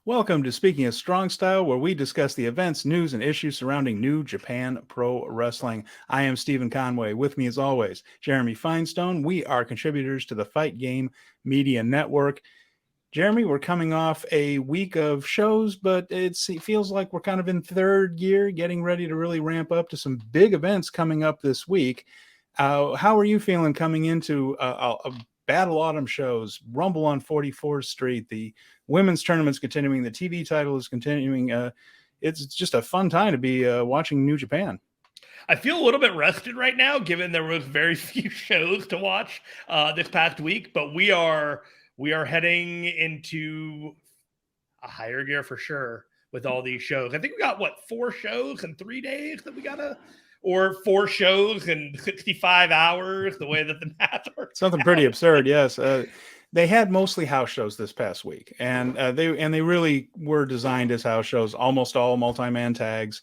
Welcome to Speaking of Strong Style, where we discuss the events, news, and issues surrounding New Japan Pro Wrestling. I am Stephen Conway. With me, as always, Jeremy Finestone. We are contributors to the Fight Game Media Network. Jeremy, we're coming off a week of shows, but it feels like we're kind of in third gear, getting ready to really ramp up to some big events coming up this week. How are you feeling coming into a Battle Autumn shows, Rumble on 44th Street, the women's tournament's continuing, the TV title is continuing. It's just a fun time to be watching New Japan. I feel a little bit rested right now, given there was very few shows to watch this past week, but we are heading into a higher gear for sure with all these shows. I think we got, 4 shows in 3 days that we got to, or 4 shows in 65 hours, the way that the math works. Something pretty absurd, yes. They had mostly house shows this past week, and they really were designed as house shows, almost all multi-man tags,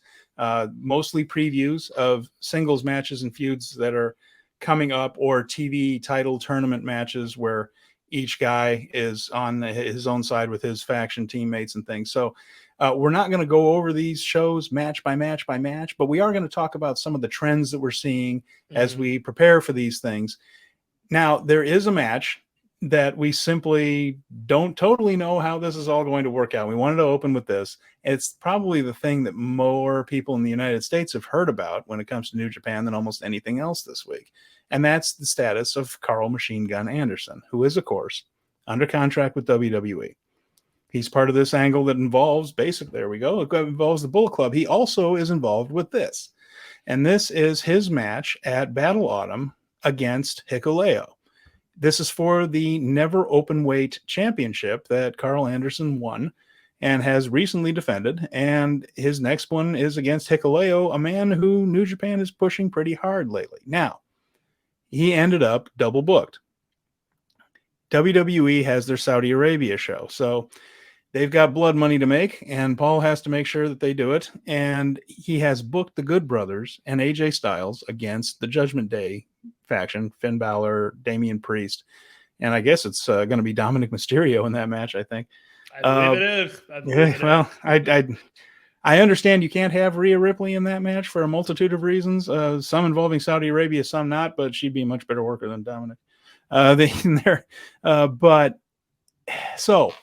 mostly previews of singles matches and feuds that are coming up, or TV title tournament matches where each guy is on his own side with his faction teammates and things. So we're not going to go over these shows match by match by match, but we are going to talk about some of the trends that we're seeing as we prepare for these things. Now, there is a match that we simply don't totally know how this is all going to work out. We wanted to open with this. It's probably the thing that more people in the United States have heard about when it comes to New Japan than almost anything else this week. And that's the status of Karl Machine Gun Anderson, who is, of course, under contract with WWE. He's part of this angle that involves, basically, there we go, it involves the Bullet Club. He also is involved with this. And this is his match at Battle Autumn against Hikuleo. This is for the Never Openweight Championship that Karl Anderson won and has recently defended. And his next one is against Hikuleo, a man who New Japan is pushing pretty hard lately. Now, he ended up double booked. WWE has their Saudi Arabia show, so they've got blood money to make, and Paul has to make sure that they do it. And he has booked the Good Brothers and AJ Styles against the Judgment Day faction, Finn Balor, Damian Priest, and I guess it's going to be Dominic Mysterio in that match, I think. I believe it is. I understand you can't have Rhea Ripley in that match for a multitude of reasons, some involving Saudi Arabia, some not, but she'd be a much better worker than Dominic. So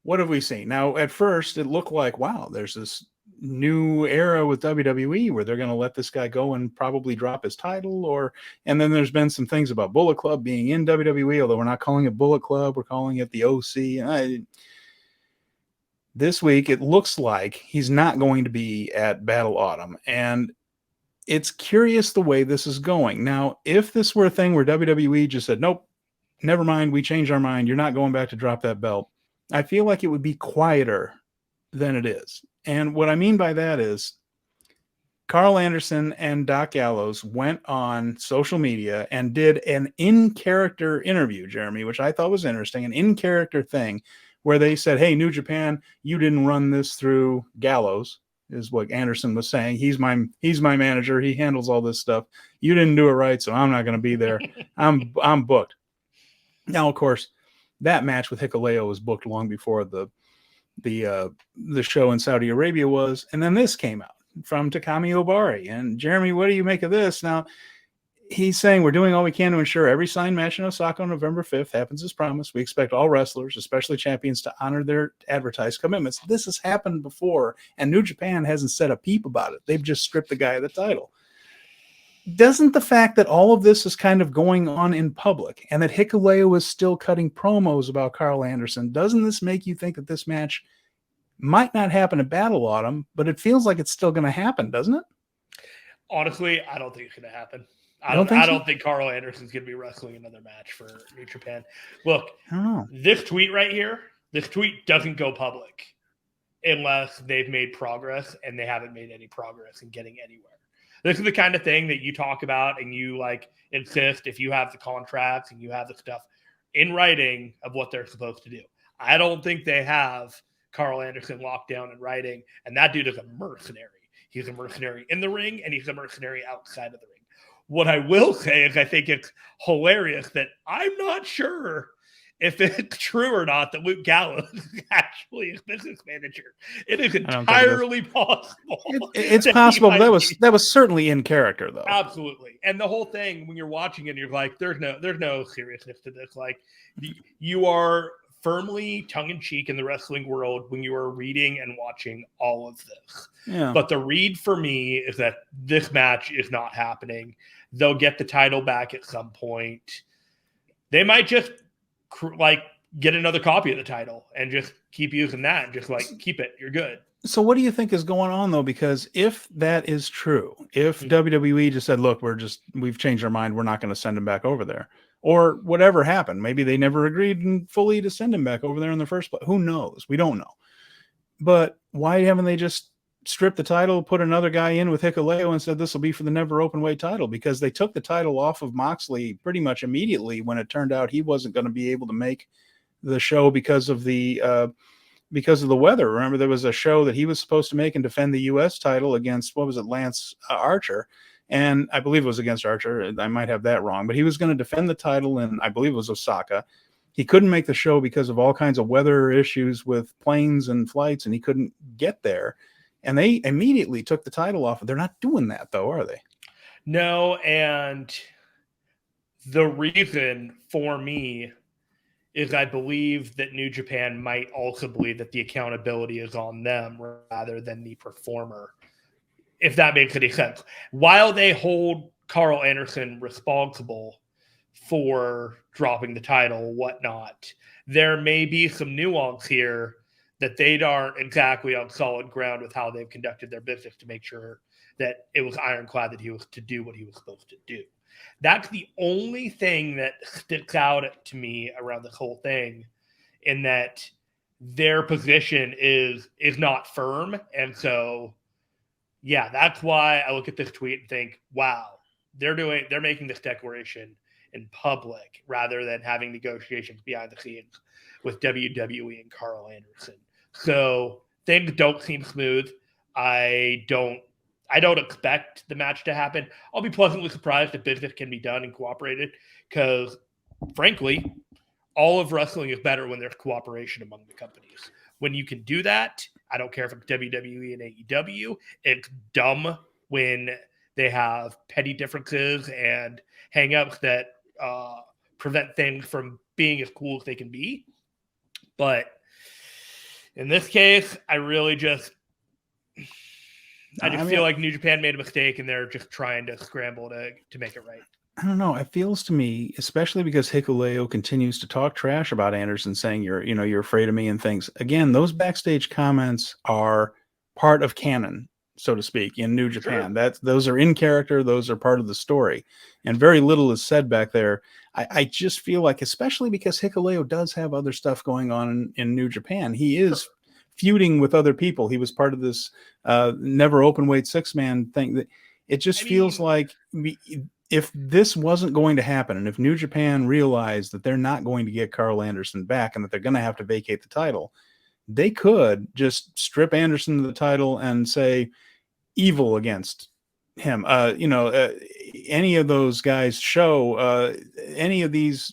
what have we seen? Now, at first, it looked like, wow, there's this new era with WWE where they're going to let this guy go and probably drop his title, and then there's been some things about Bullet Club being in WWE, although we're not calling it Bullet Club, we're calling it the OC. This week, it looks like he's not going to be at Battle Autumn, and it's curious the way this is going. Now, if this were a thing where WWE just said, nope, never mind, we changed our mind, you're not going back to drop that belt, I feel like it would be quieter than it is. And what I mean by that is Karl Anderson and Doc Gallows went on social media and did an in-character interview, Jeremy, which I thought was interesting, an in-character thing where they said, hey, New Japan, you didn't run this through Gallows, is what Anderson was saying. He's my manager. He handles all this stuff. You didn't do it right, so I'm not going to be there. I'm booked. Now, of course, that match with Hikuleo was booked long before the show in Saudi Arabia was, and then this came out from Takami Obari. And Jeremy, what do you make of this? Now, he's saying we're doing all we can to ensure every signed match in Osaka on November 5th happens as promised. We expect all wrestlers, especially champions, to honor their advertised commitments. This has happened before, and New Japan hasn't said a peep about it. They've just stripped the guy of the title. Doesn't the fact that all of this is kind of going on in public and that Hikuleo is still cutting promos about Karl Anderson, doesn't this make you think that this match might not happen at Battle Autumn, but it feels like it's still going to happen, doesn't it? Honestly, I don't think it's going to happen. I don't think Karl Anderson's going to be wrestling another match for New Japan. Look, this tweet right here, this tweet doesn't go public unless they've made progress, and they haven't made any progress in getting anywhere. This is the kind of thing that you talk about and you insist if you have the contracts and you have the stuff in writing of what they're supposed to do. I don't think they have Karl Anderson locked down in writing, and that dude is a mercenary. He's a mercenary in the ring, and he's a mercenary outside of the ring. What I will say is I think it's hilarious that I'm not sure if it's true or not that Luke Gallows is actually a business manager. It is entirely possible. It's possible. That was certainly in character, though. Absolutely. And the whole thing, when you're watching it, you're like, there's no seriousness to this. Like, you are firmly tongue-in-cheek in the wrestling world when you are reading and watching all of this. Yeah. But the read for me is that this match is not happening. They'll get the title back at some point. They might just get another copy of the title and just keep using that and just keep it. You're good. So what do you think is going on, though? Because if that is true, if WWE just said, look, we've changed our mind, we're not going to send him back over there, or whatever happened, maybe they never agreed fully to send him back over there in the first place. Who knows? We don't know. But why haven't they just stripped the title, put another guy in with Hikuleo and said this will be for the NEVER Openweight title? Because they took the title off of Moxley pretty much immediately when it turned out he wasn't going to be able to make the show because of the weather. Remember, there was a show that he was supposed to make and defend the U.S. title against, Lance Archer. And I believe it was against Archer. I might have that wrong, but he was going to defend the title in, I believe it was Osaka. He couldn't make the show because of all kinds of weather issues with planes and flights, and he couldn't get there. And they immediately took the title off. They're not doing that, though, are they? No, and the reason for me is I believe that New Japan might also believe that the accountability is on them rather than the performer, if that makes any sense. While they hold Karl Anderson responsible for dropping the title, whatnot, there may be some nuance here that they aren't exactly on solid ground with how they've conducted their business to make sure that it was ironclad that he was to do what he was supposed to do. That's the only thing that sticks out to me around this whole thing, in that their position is not firm. And so, yeah, that's why I look at this tweet and think, wow, they're making this declaration in public rather than having negotiations behind the scenes with WWE and Karl Anderson. So things don't seem smooth. I don't expect the match to happen. I'll be pleasantly surprised if business can be done and cooperated, because, frankly, all of wrestling is better when there's cooperation among the companies. When you can do that, I don't care if it's WWE and AEW. It's dumb when they have petty differences and hang-ups that prevent things from being as cool as they can be. But in this case, I feel like New Japan made a mistake and they're just trying to scramble to make it right. I don't know. It feels to me, especially because Hikuleo continues to talk trash about Anderson, saying you're afraid of me and things. Again, those backstage comments are part of canon, so to speak, in New Japan. Sure. Those are in character. Those are part of the story, and very little is said back there. I just feel like, especially because Hikuleo does have other stuff going on in New Japan. He is feuding with other people. He was part of this NEVER Openweight 6-man thing. That it just feels like if this wasn't going to happen, and if New Japan realized that they're not going to get Karl Anderson back and that they're going to have to vacate the title, they could just strip Anderson of the title and say evil against him. Any of those guys show any of these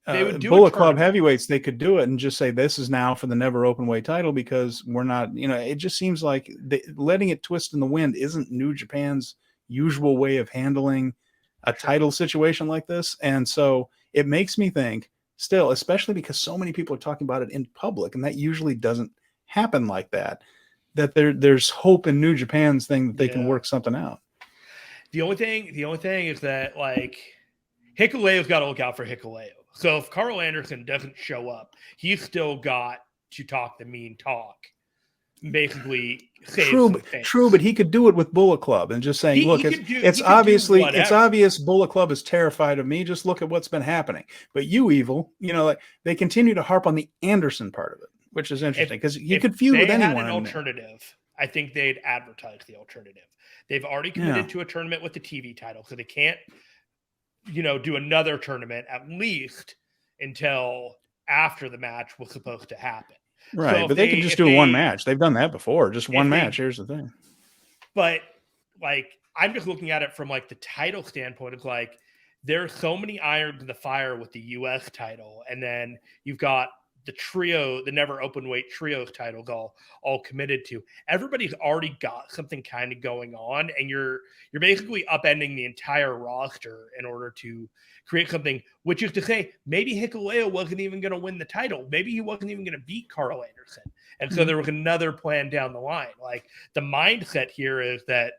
Bullet Club heavyweights, they could do it and just say this is now for the NEVER Openweight title, because we're not, it just seems like letting it twist in the wind isn't New Japan's usual way of handling a title situation like this. And so it makes me think still, especially because so many people are talking about it in public, and that usually doesn't happen like that there's hope in New Japan's thing that they can work something out. The only thing is that, like, Hikuleo's got to look out for Hikuleo. So if Karl Anderson doesn't show up, he's still got to talk the mean talk. Basically, true, but he could do it with Bullet Club and just saying, look, it's obvious Bullet Club is terrified of me. Just look at what's been happening. But you evil, they continue to harp on the Anderson part of it, which is interesting because he could feud with anyone. An alternative, I think they'd advertise the alternative. They've already committed to a tournament with the TV title, so they can't, do another tournament at least until after the match was supposed to happen. Right, so but they can just do one match. They've done that before, just one match. Here's the thing. But, I'm just looking at it from, the title standpoint of, there's so many irons in the fire with the U.S. title, and then you've got the trio, the NEVER Openweight Trios titles all committed to. Everybody's already got something kind of going on, and you're basically upending the entire roster in order to create something, which is to say, maybe Hikuleo wasn't even going to win the title. Maybe he wasn't even going to beat Karl Anderson. And so there was another plan down the line. Like, the mindset here is that,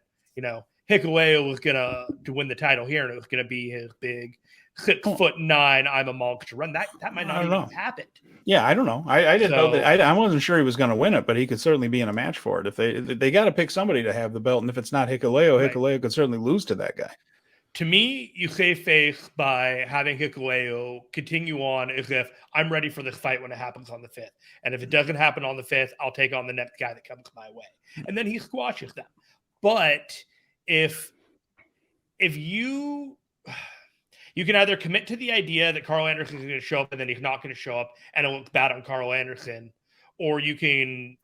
Hikuleo was going to win the title here, and it was going to be his big 6'9", I'm a monster run. That might not even have happened. Yeah, I don't know. I didn't know that. I wasn't sure he was going to win it, but he could certainly be in a match for it. If they got to pick somebody to have the belt, and if it's not Hikuleo, right, Hikuleo could certainly lose to that guy. To me, you save face by having Hikuleo continue on as if I'm ready for this fight when it happens on the 5th. And if it doesn't happen on the 5th, I'll take on the next guy that comes my way. And then he squashes them. But if you can either commit to the idea that Karl Anderson is going to show up and then he's not going to show up and it looks bad on Karl Anderson, or you can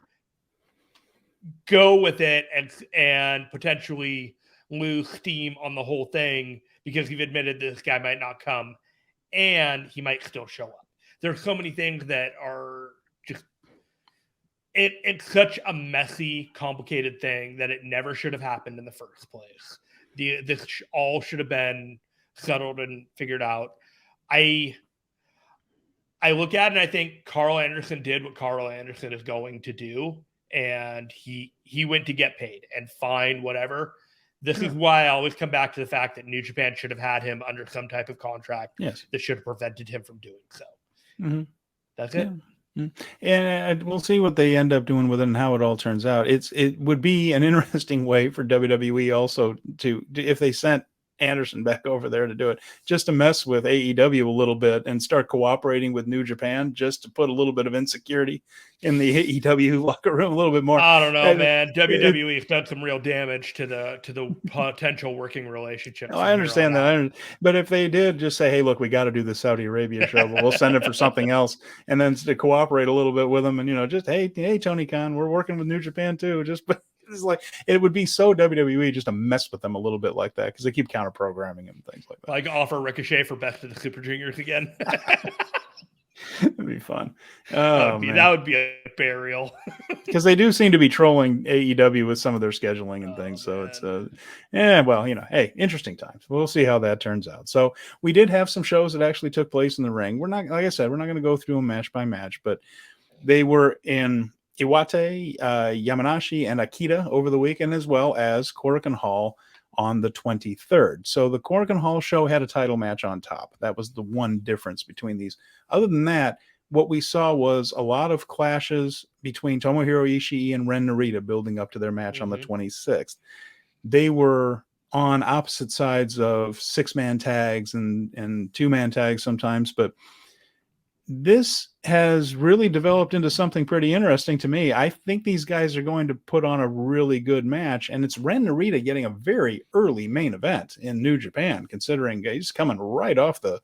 go with it and potentially lose steam on the whole thing because you've admitted this guy might not come and he might still show up. There's so many things that are just it's such a messy, complicated thing that it never should have happened in the first place. This all should have been settled and figured out. I look at it and I think Karl Anderson did what Karl Anderson is going to do, and he went to get paid and fine, whatever. This is why I always come back to the fact that New Japan should have had him under some type of contract that should have prevented him from doing so. Mm-hmm. That's it. And we'll see what they end up doing with it and how it all turns out. It would be an interesting way for WWE also to, if they sent Anderson back over there to do it, just to mess with AEW a little bit and start cooperating with New Japan, just to put a little bit of insecurity in the AEW locker room a little bit more. I don't know, man. WWE has done some real damage to the potential working relationship. I understand that, but if they did just say, "Hey, look, we got to do the Saudi Arabia show, but we'll send it for something else," and then to cooperate a little bit with them, and just hey, Tony Khan, we're working with New Japan too, it's like it would be so WWE just to mess with them a little bit like that because they keep counter programming and things like that. Like offer Ricochet for Best of the Super Juniors again. It'd be fun. That would be a burial because they do seem to be trolling AEW with some of their scheduling and things. So man. It's hey, interesting times. We'll see how that turns out. So we did have some shows that actually took place in the ring. We're not, like I said, we're not going to go through them match by match, but they were in Iwate, Yamanashi, and Akita over the weekend, as well as Korakuen Hall on the 23rd. So the Korakuen Hall show had a title match on top. That was the one difference between these. Other than that, what we saw was a lot of clashes between Tomohiro Ishii and Ren Narita building up to their match on the 26th. They were on opposite sides of 6-man tags and 2-man tags sometimes, but this has really developed into something pretty interesting to me. I think these guys are going to put on a really good match, and it's Ren Narita getting a very early main event in New Japan, considering he's coming right off the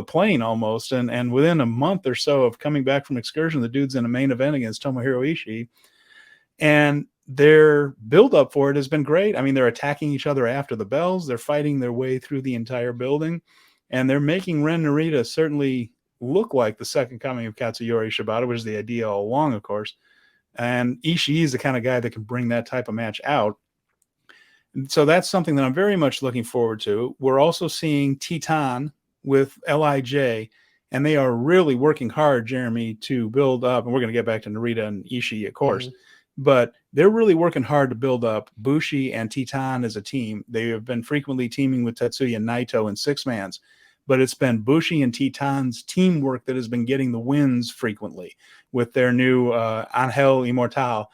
plane almost, and within a month or so of coming back from excursion, the dude's in a main event against Tomohiro Ishii, and their build-up for it has been great. I mean, they're attacking each other after the bells, they're fighting their way through the entire building, and they're making Ren Narita certainly look like the second coming of Katsuyori Shibata, which is the idea all along, of course. And Ishii is the kind of guy that can bring that type of match out. And so that's something that I'm very much looking forward to. We're also seeing Titan with LIJ, and they are really working hard, Jeremy, to build up, and we're going to get back to Narita and Ishii, of course, but they're really working hard to build up Bushi and Titan as a team. They have been frequently teaming with Tetsuya Naito in 6-mans, but it's been Bushi and Titan's teamwork that has been getting the wins frequently with their new Angel Immortal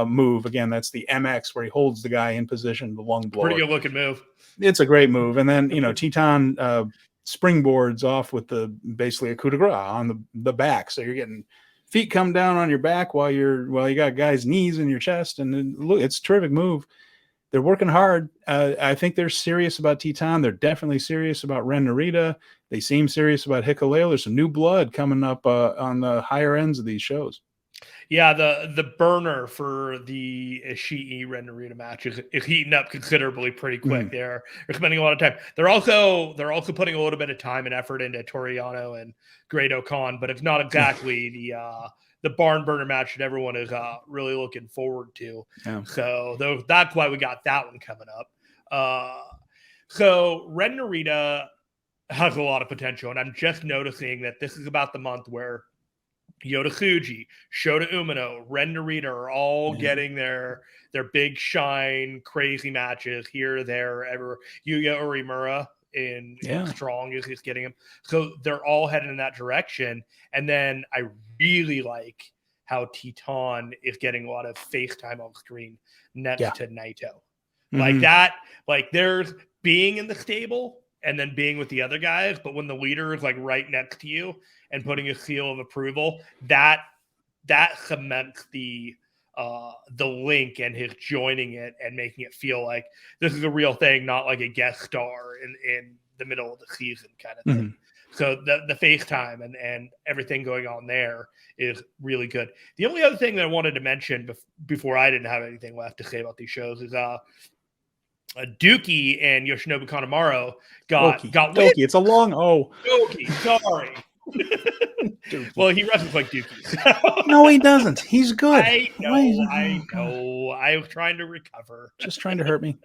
move. Again, that's the MX where he holds the guy in position, the lung blower. Pretty good looking move. It's a great move. And then, Titan springboards off with basically a coup de grace on the back. So you're getting feet come down on your back while you got guys' knees in your chest. And it's a terrific move. They're working hard. I think they're serious about Titan. They're definitely serious about Ren Narita. They seem serious about Hikuleo. There's some new blood coming up on the higher ends of these shows. Yeah, the burner for the Ishii Ren Narita match is heating up considerably pretty quick. They're spending a lot of time. They're also putting a little bit of time and effort into Toriano and Great Khan, but it's not exactly the barn burner match that everyone is really looking forward to. Yeah. So that's why we got that one coming up. So Ren Narita has a lot of potential, and I'm just noticing that this is about the month where Yota Tsuji, Shota Umino, Ren Narita are all getting their big shine, crazy matches here, there, ever. Yuya Uemura in Strong is just getting them. So they're all heading in that direction. And then I really like how Titan is getting a lot of FaceTime on screen next to Naito. Like that, like there's being in the stable and then being with the other guys, but when the leader is like right next to you and putting a seal of approval, that cements the link and his joining it and making it feel like this is a real thing, not like a guest star in the middle of the season kind of thing. So the FaceTime and everything going on there is really good. The only other thing that I wanted to mention before I didn't have anything left to say about these shows is Dookie and Yoshinobu Kanemaru got Dookie. It's a long Dookie. Sorry. Well, he wrestles like Dookie. So. No, he doesn't. He's good. I know. I was trying to recover. Just trying to hurt me.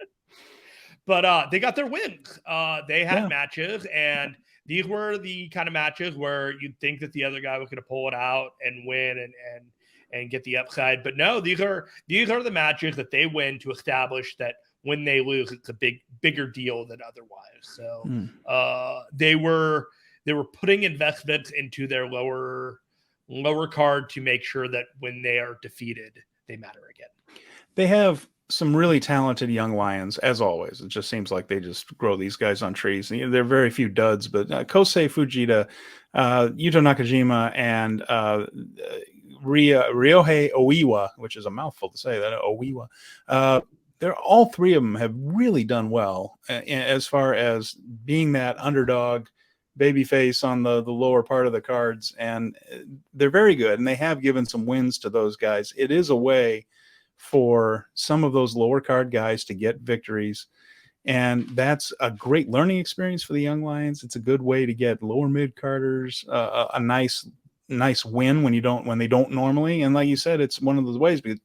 But they got their wins. They had matches, and these were the kind of matches where you'd think that the other guy was going to pull it out and win and get the upside. But no, these are the matches that they win to establish that when they lose, it's a bigger deal than otherwise. So they were putting investments into their lower card to make sure that when they are defeated, they matter again. They have some really talented young lions, as always. It just seems like they just grow these guys on trees. There are very few duds, but Kosei Fujita, Yuto Nakajima, and Ryohei Oiwa, which is a mouthful to say that, Oiwa, they're all three of them have really done well as far as being that underdog babyface on the lower part of the cards, and they're very good, and they have given some wins to those guys. It is a way for some of those lower card guys to get victories, and that's a great learning experience for the young lions. It's a good way to get lower mid carders a nice win when they don't normally, and like you said, it's one of those ways. But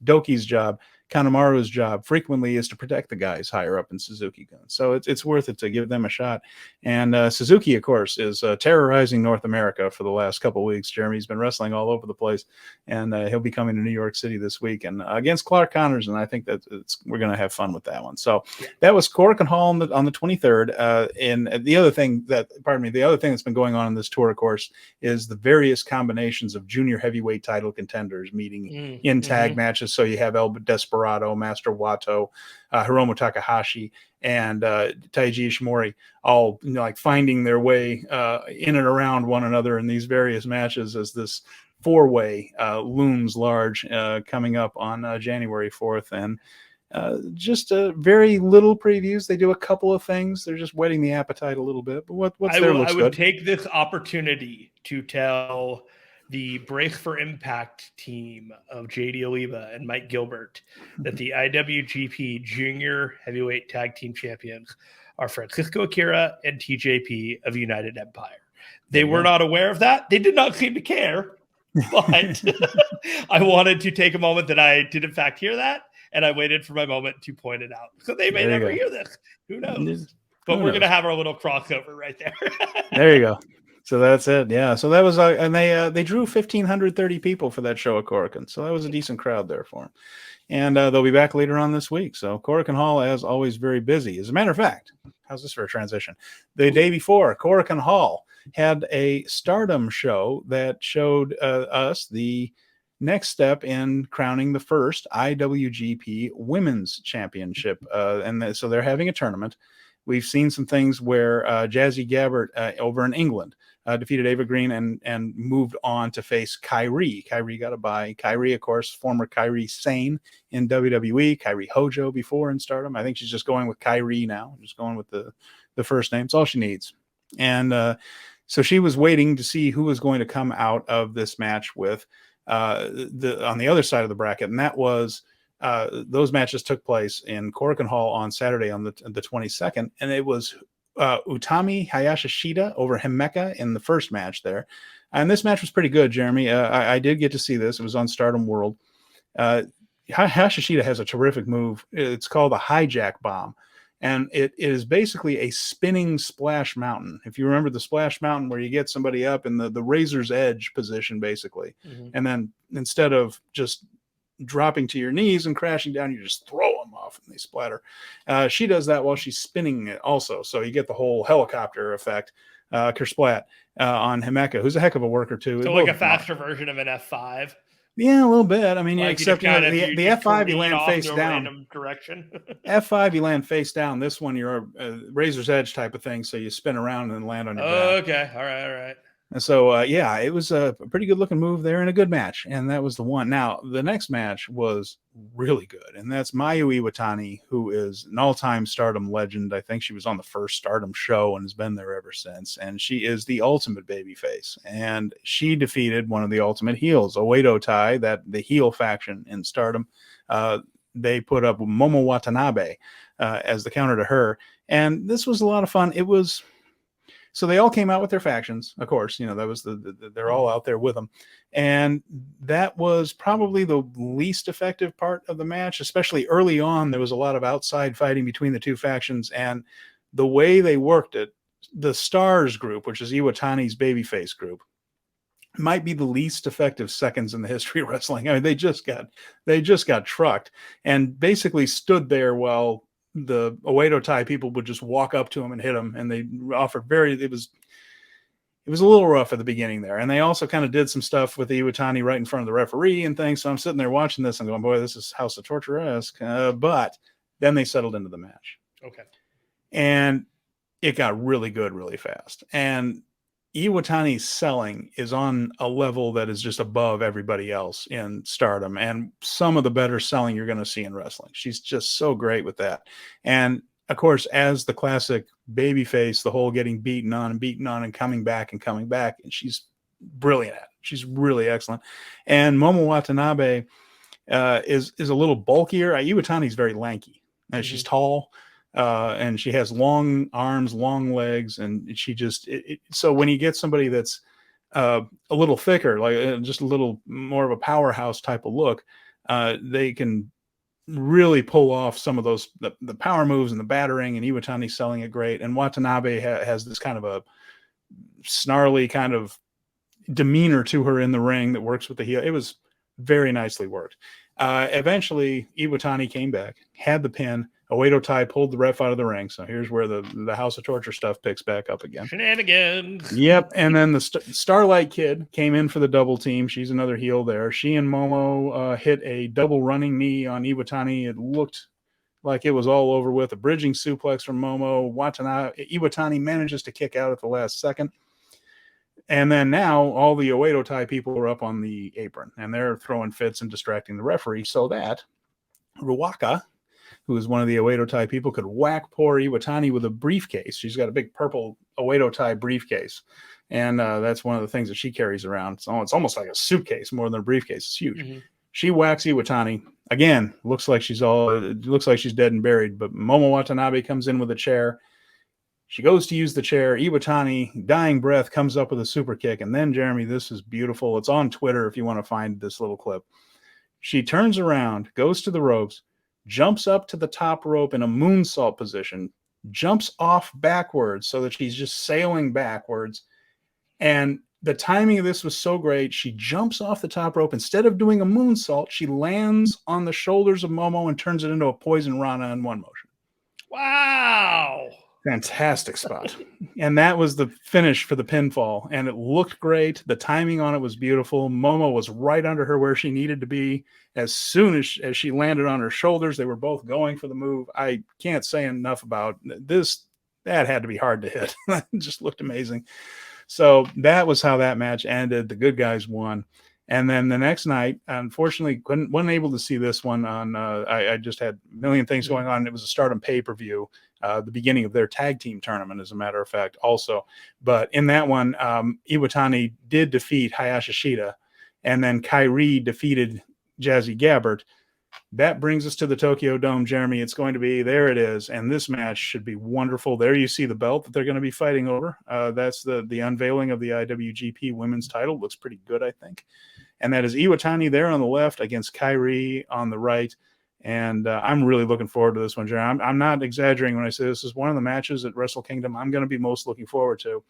Doki's job, Kanemaru's job frequently is to protect the guys higher up in Suzuki-gun. So it's worth it to give them a shot. And Suzuki, of course, is terrorizing North America for the last couple of weeks. Jeremy's been wrestling all over the place, and he'll be coming to New York City this week and against Clark Connors, and I think that we're going to have fun with that one. So that was Korakuen Hall on the 23rd. And the other thing that's been going on in this tour, of course, is the various combinations of junior heavyweight title contenders meeting in tag matches. So you have El Desperado, Master Wato, Hiromu Takahashi, and Taiji Ishimori, all like finding their way in and around one another in these various matches as this four-way looms large coming up on January 4th. And just very little previews. They do a couple of things. They're just whetting the appetite a little bit. But what's there looks good. I would take this opportunity to tell the Brace for Impact team of JD Oliva and Mike Gilbert that the IWGP Junior Heavyweight Tag Team Champions are Francisco Akira and TJP of United Empire. They were not aware of that. They did not seem to care, but I wanted to take a moment that I did in fact hear that, and I waited for my moment to point it out. So they may never hear this. Who knows? But we're going to have our little crossover right there. There you go. So that's it. Yeah. So that was, and they drew 1,530 people for that show at Korakuen. So that was a decent crowd there for them. And they'll be back later on this week. So Korakuen Hall, as always, very busy. As a matter of fact, how's this for a transition? The day before, Korakuen Hall had a Stardom show that showed us the next step in crowning the first IWGP Women's Championship. So they're having a tournament. We've seen some things where Jazzy Gabbert over in England defeated Ava Green and moved on to face Kairi. Kairi got a bye. Kairi, of course, former Kairi Sane in WWE. Kairi Hojo before in Stardom. I think she's just going with Kairi now. Just going with the first name. It's all she needs. And so she was waiting to see who was going to come out of this match with on the other side of the bracket, and that was those matches took place in Korakuen Hall on Saturday on the 22nd, and it was Utami Hayashishita over Himeka in the first match there. And this match was pretty good, Jeremy. I did get to see this. It was on Stardom World. Hayashishita has a terrific move. It's called a hijack bomb. And it is basically a spinning splash mountain. If you remember the splash mountain where you get somebody up in the razor's edge position, basically. Mm-hmm. And then instead of just dropping to your knees and crashing down, you just throw them off and they splatter. She does that while she's spinning it also. So you get the whole helicopter effect, kersplat, on Himeka, who's a heck of a worker too. So like a faster version of an F5. Yeah, a little bit. I mean, like except the F5 you land face down. Random direction. F5 you land face down. This one you're a razor's edge type of thing, so you spin around and land on your back. Okay, all right. And so, yeah, it was a pretty good looking move there and a good match, and that was the one. Now, the next match was really good, and that's Mayu Iwatani, who is an all-time Stardom legend. I think she was on the first Stardom show and has been there ever since, and she is the ultimate babyface, and she defeated one of the ultimate heels, Oedo Tai, the heel faction in Stardom. They put up Momo Watanabe as the counter to her, and this was a lot of fun. It was... So they all came out with their factions, of course. You know, that was they're all out there with them. And that was probably the least effective part of the match, especially early on. There was a lot of outside fighting between the two factions. And the way they worked it, the Stars group, which is Iwatani's babyface group, might be the least effective seconds in the history of wrestling. I mean, they just got trucked and basically stood there while the Oedo Tai people would just walk up to him and hit him, and they offered it was a little rough at the beginning there. And they also kind of did some stuff with Iwatani right in front of the referee and things. So I'm sitting there watching this and going, boy, this is House of Torture-esque. But then they settled into the match. Okay. And it got really good really fast. And Iwatani's selling is on a level that is just above everybody else in Stardom, and some of the better selling you're going to see in wrestling. She's just so great with that. And of course, as the classic babyface, the whole getting beaten on and coming back, and she's brilliant at it. She's really excellent. And Momo Watanabe is a little bulkier. Iwatani's very lanky. And she's tall. And she has long arms, long legs, and she just so when you get somebody that's a little thicker, like just a little more of a powerhouse type of look, they can really pull off some of those the power moves and the battering, and Iwatani's selling it great. And Watanabe has this kind of a snarly kind of demeanor to her in the ring that works with the heel. It was very nicely worked. Eventually, Iwatani came back, had the pin. Oedo Tai pulled the ref out of the ring. So here's where the House of Torture stuff picks back up again. Shenanigans. Yep. And then the Starlight Kid came in for the double team. She's another heel there. She and Momo hit a double running knee on Iwatani. It looked like it was all over with. A bridging suplex from Momo. Iwatani manages to kick out at the last second. And then now all the Oedo Tai people are up on the apron, and they're throwing fits and distracting the referee so that Ruaka, who is one of the Oedo Tai people, could whack poor Iwatani with a briefcase. She's got a big purple Oedo Tai briefcase, and that's one of the things that she carries around. So it's almost like a suitcase more than a briefcase. It's huge. Mm-hmm. She whacks Iwatani. Again, looks like she's dead and buried, but Momo Watanabe comes in with a chair. She goes to use the chair. Iwatani, dying breath, comes up with a super kick. And then, Jeremy, this is beautiful. It's on Twitter if you want to find this little clip. She turns around, goes to the ropes, jumps up to the top rope in a moonsault position, jumps off backwards so that she's just sailing backwards. And the timing of this was so great. She jumps off the top rope. Instead of doing a moonsault, she lands on the shoulders of Momo and turns it into a poison rana in one motion. Wow. Fantastic spot. And that was the finish for the pinfall. And it looked great. The timing on it was beautiful. Momo was right under her where she needed to be. As soon as she landed on her shoulders, they were both going for the move. I can't say enough about this. That had to be hard to hit. It just looked amazing. So that was how that match ended. The good guys won. And then the next night, unfortunately, wasn't able to see this one on. I just had a million things going on. It was a Stardom pay-per-view, the beginning of their tag team tournament, as a matter of fact, also. But in that one, Iwatani did defeat Hayashishita, and then Kairi defeated Jazzy Gabbert. That brings us to the Tokyo Dome, Jeremy. It's going to be, there it is, and this match should be wonderful. There you see the belt that they're going to be fighting over. That's the unveiling of the IWGP Women's title. Looks pretty good, I think. And that is Iwatani there on the left against Kairi on the right. And I'm really looking forward to this one, Jeremy. I'm not exaggerating when I say this is one of the matches at Wrestle Kingdom I'm going to be most looking forward to.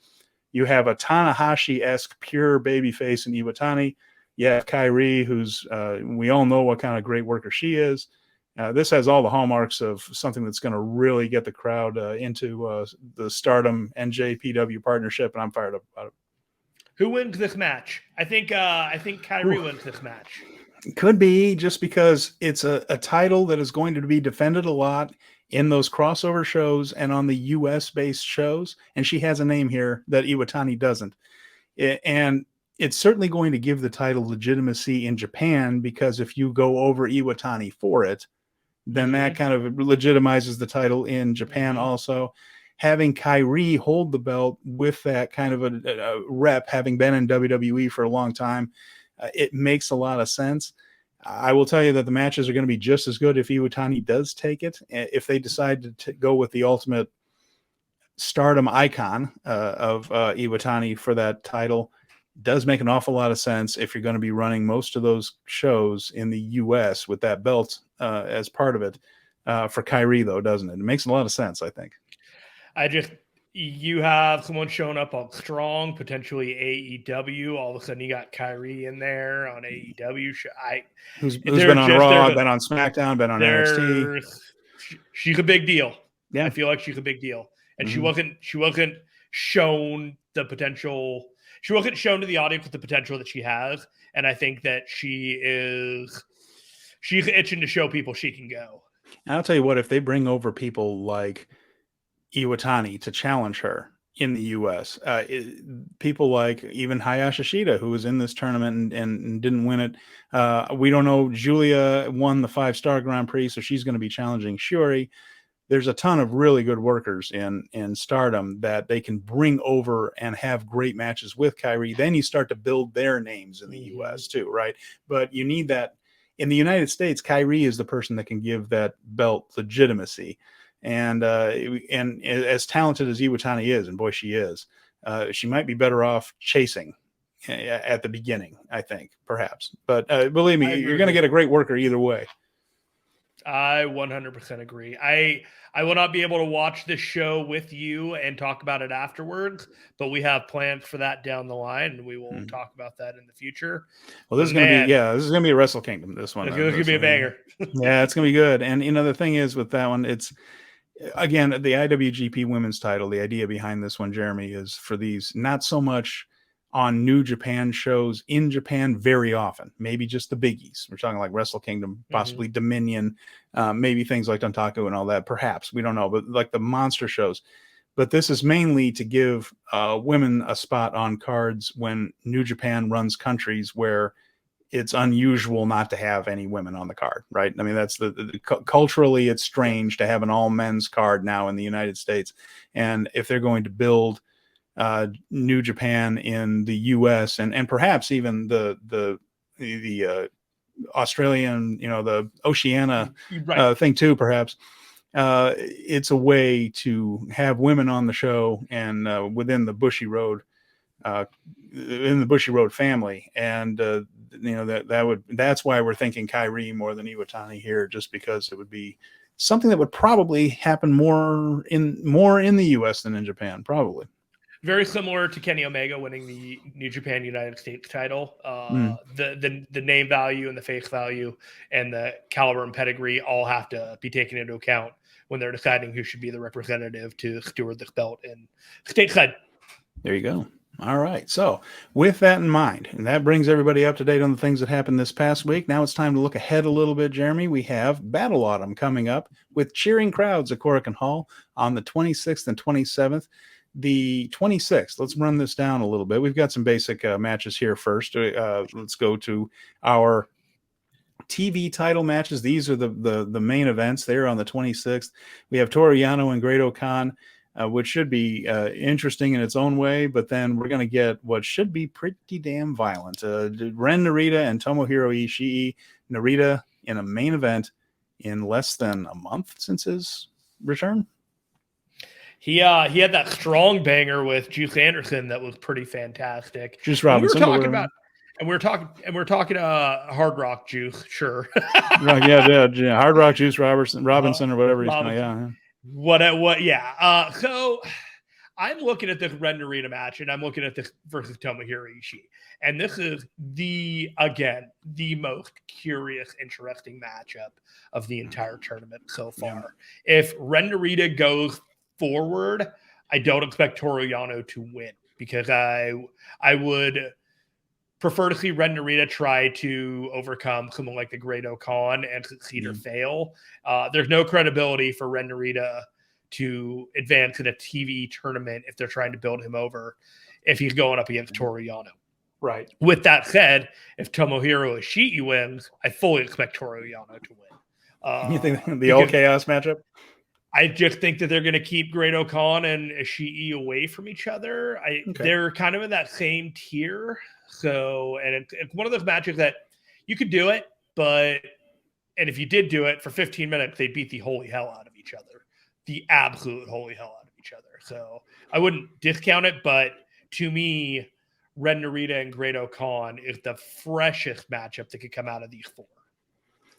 You have a Tanahashi-esque pure babyface in Iwatani. Yeah, Kairi, who's we all know what kind of great worker she is. This has all the hallmarks of something that's going to really get the crowd into the Stardom NJPW partnership, and I'm fired up about it. Who wins this match? I think Kairi wins this match. Could be, just because it's a title that is going to be defended a lot in those crossover shows and on the US-based shows, and she has a name here that Iwatani doesn't. And it's certainly going to give the title legitimacy in Japan, because if you go over Iwatani for it, then that kind of legitimizes the title in Japan also. Having Kairi hold the belt with that kind of a rep, having been in WWE for a long time, it makes a lot of sense. I will tell you that the matches are going to be just as good if Iwatani does take it. If they decide to go with the ultimate Stardom icon of Iwatani for that title, does make an awful lot of sense if you're going to be running most of those shows in the US with that belt as part of it. For Kairi, though, doesn't it? It makes a lot of sense, I think. You have someone showing up on Strong, potentially AEW. All of a sudden, you got Kairi in there on AEW. Who's been on Raw, been on SmackDown, been on NXT. She's a big deal. Yeah, I feel like she's a big deal, and she wasn't shown the potential. She wasn't shown to the audience with the potential that she has, and I think that she's itching to show people she can go. And I'll tell you what, if they bring over people like Iwatani to challenge her in the US, people like even Hayashi Shida, who was in this tournament and didn't win it. We don't know. Julia won the 5-star Grand Prix, so she's going to be challenging Shuri. There's a ton of really good workers in Stardom that they can bring over and have great matches with Kairi. Then you start to build their names in the US too, right? But you need that in the United States. Kairi is the person that can give that belt legitimacy. And as talented as Iwatani is, and boy, she is, she might be better off chasing at the beginning, I think, perhaps. But believe me, you're going to get a great worker either way. I 100% agree. I will not be able to watch this show with you and talk about it afterwards, but we have plans for that down the line, and we will talk about that in the future. Well, this is going to be, this is going to be a Wrestle Kingdom, this one. It's going to be a banger. Yeah, it's going to be good. And, the thing is with that one, it's, again, the IWGP Women's title, the idea behind this one, Jeremy, is for these, not so much on New Japan shows in Japan very often, maybe just the biggies. We're talking like Wrestle Kingdom, possibly Dominion, maybe things like Dontaku and all that, perhaps, we don't know, but like the monster shows. But this is mainly to give women a spot on cards when New Japan runs countries where it's unusual not to have any women on the card, right? I mean, that's culturally, it's strange to have an all men's card now in the United States. And if they're going to build New Japan in the US and perhaps even the Australian, the Oceania thing too, perhaps, it's a way to have women on the show and within the Bushiroad family. And that's why we're thinking Kairi more than Iwatani here, just because it would be something that would probably happen more in the US than in Japan, probably. Very similar to Kenny Omega winning the New Japan United States title. The name value and the face value and the caliber and pedigree all have to be taken into account when they're deciding who should be the representative to steward this belt in stateside. There you go. All right. So with that in mind, and that brings everybody up to date on the things that happened this past week. Now it's time to look ahead a little bit, Jeremy. We have Battle Autumn coming up with cheering crowds at Korakuen Hall on the 26th and 27th. The 26th, let's run this down a little bit. We've got some basic matches here first. Let's go to our TV title matches. These are the main events there on the 26th. We have Toru Yano and Great Khan which should be interesting in its own way. But then we're going to get what should be pretty damn violent. Ren Narita and Tomohiro Ishii. Narita in a main event in less than a month since his return. He had that strong banger with Juice Anderson that was pretty fantastic. Juice Robinson. We were talking Hard Rock Juice, sure. yeah, Hard Rock Juice Robinson or whatever he's called. Yeah. So I'm looking at this Ren Narita match, and I'm looking at this versus Tomohiro Ishii, and this is the most curious, interesting matchup of the entire tournament so far. Yeah. If Ren Narita goes forward, I don't expect Toru Yano to win, because I would prefer to see Ren Narita try to overcome someone like the Great Okan and succeed or fail. There's no credibility for Ren Narita to advance in a TV tournament if they're trying to build him over, if he's going up against Toru Yano. Right. With that said, if Tomohiro Ishii wins, I fully expect Toru Yano to win. You think the All Chaos matchup? I just think that they're going to keep Great Okan and Ishii away from each other. They're kind of in that same tier. So, and it's one of those matches that you could do it, and if you did do it for 15 minutes, they'd beat the holy hell out of each other, the absolute holy hell out of each other. So I wouldn't discount it, but to me, Ren Narita and Great Okan is the freshest matchup that could come out of these four.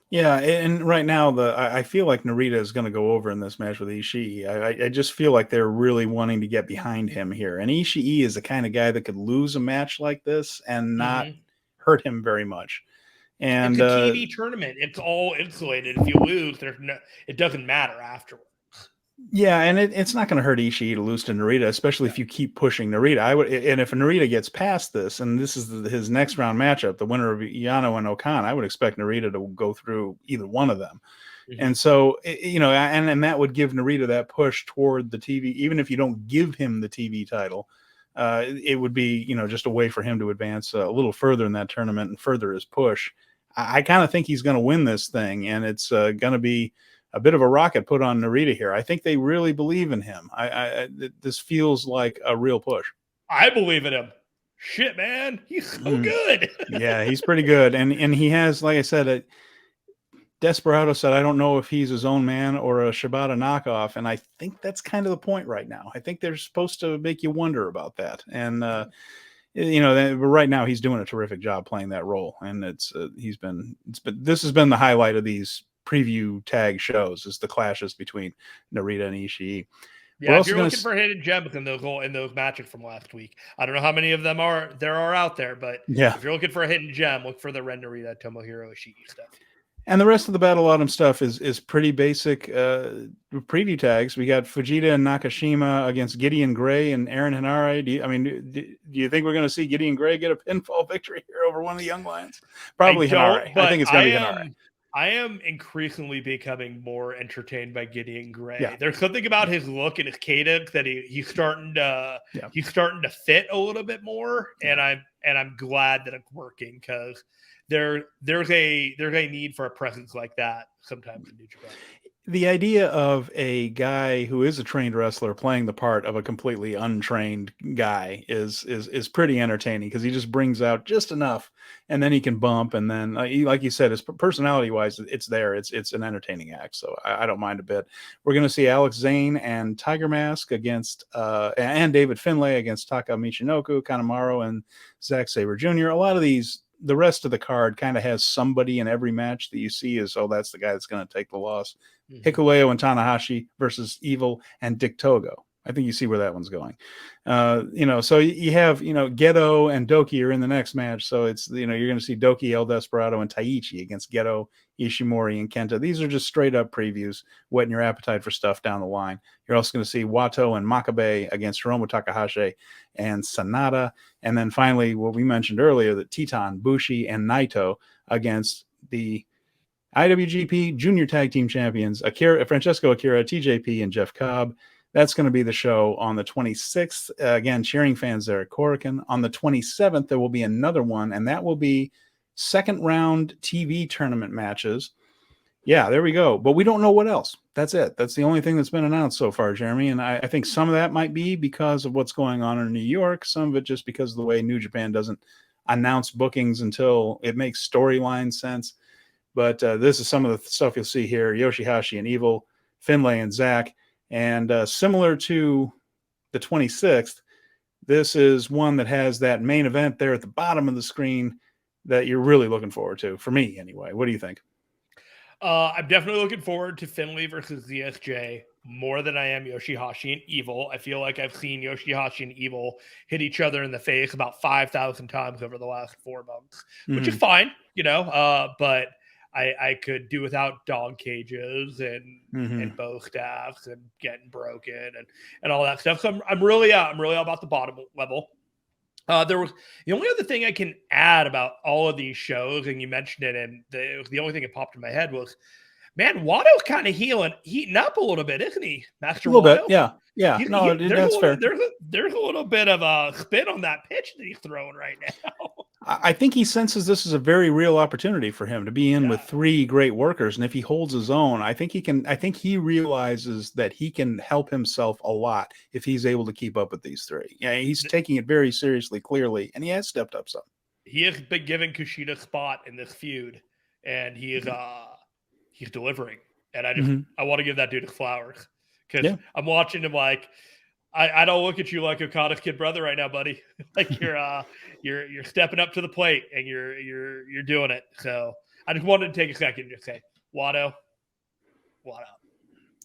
Yeah, and right now I feel like Narita is going to go over in this match with Ishii. I just feel like they're really wanting to get behind him here. And Ishii is the kind of guy that could lose a match like this and not hurt him very much. And it's a TV tournament. It's all insulated. If you lose, it doesn't matter afterwards. Yeah, and it's not going to hurt Ishii to lose to Narita, especially if you keep pushing Narita. And if Narita gets past this, and this is his next round matchup, the winner of Yano and Okan, I would expect Narita to go through either one of them. And so, and that would give Narita that push toward the TV. Even if you don't give him the TV title, it would be, just a way for him to advance a little further in that tournament and further his push. I kind of think he's going to win this thing, and it's going to be a bit of a rocket put on Narita here. I think they really believe in him. This feels like a real push. I believe in him. Shit, man. He's so good. Yeah, he's pretty good. And he has, like I said, Desperado said, I don't know if he's his own man or a Shibata knockoff. And I think that's kind of the point right now. I think they're supposed to make you wonder about that. And, right now he's doing a terrific job playing that role. And this has been the highlight of these preview tag shows, is the clashes between Narita and Ishii. Yeah, if you're looking for hidden gems in those matches from last week, I don't know how many of them there are out there, but if you're looking for a hidden gem, look for the Ren Narita Tomohiro Ishii stuff. And the rest of the Battle Autumn stuff is pretty basic preview tags. We got Fujita and Nakashima against Gideon Gray and Aaron Henare. Do you think we're going to see Gideon Gray get a pinfall victory here over one of the Young Lions? Probably Henare. I think it's going to be Henare. I am increasingly becoming more entertained by Gideon Gray. Yeah. There's something about his look and his cadence that he's starting to fit a little bit more, and I'm glad that it's working, because there's a need for a presence like that sometimes in New Japan. The idea of a guy who is a trained wrestler playing the part of a completely untrained guy is pretty entertaining, because he just brings out just enough, and then he can bump, and then like you said, his personality wise, it's there. It's an entertaining act, so I don't mind a bit. We're going to see Alex Zane and Tiger Mask against and David Finlay against Taka Michinoku, Kanemaru, and Zack Sabre Jr. A lot of these. The rest of the card kind of has somebody in every match that you see that's the guy that's going to take the loss. Hikuleo and Tanahashi versus Evil and Dick Togo. I think you see where that one's going. So you have, Gedo and Doki are in the next match. So it's, you're going to see Doki, El Desperado, and Taichi against Gedo, Ishimori, and Kenta. These are just straight up previews, whetting your appetite for stuff down the line. You're also going to see Wato and Makabe against Hiromu Takahashi and Sanada. And then finally, what we mentioned earlier, that Titan, Bushi, and Naito against the IWGP Junior Tag Team Champions, Francesco Akira, TJP, and Jeff Cobb. That's going to be the show on the 26th. Again, cheering fans there at Korakuen. On the 27th, there will be another one, and that will be second round TV tournament matches. Yeah, there we go. But we don't know what else. That's it. That's the only thing that's been announced so far, Jeremy. And I think some of that might be because of what's going on in New York. Some of it just because of the way New Japan doesn't announce bookings until it makes storyline sense. But this is some of the stuff you'll see here. Yoshihashi and Evil, Finlay and Zach. And similar to the 26th, this is one that has that main event there at the bottom of the screen that you're really looking forward to. For me, anyway. What do you think? I'm definitely looking forward to Finlay versus ZSJ more than I am Yoshihashi and Evil. I feel like I've seen Yoshihashi and Evil hit each other in the face about 5,000 times over the last 4 months, which is fine, but I could do without dog cages and bow staffs and getting broken and all that stuff. So I'm really all about the bottom level. There was the only other thing I can add about all of these shows, and you mentioned it, and the only thing that popped in my head was, man, Watto's kind of heating up a little bit, isn't he, Master Watto? A little bit, yeah. That's fair. There's a little bit of a spin on that pitch that he's throwing right now. I think he senses this is a very real opportunity for him to be in with 3 great workers, and if he holds his own, I think he realizes that he can help himself a lot if he's able to keep up with these 3. Yeah, he's taking it very seriously, clearly, and he has stepped up some. He has been given Kushida spot in this feud, and he is he's delivering, and I want to give that dude his flowers because I'm watching him like. I don't look at you like Okada's kid brother right now, buddy. Like you're stepping up to the plate and you're doing it. So I just wanted to take a second and just say, Watto.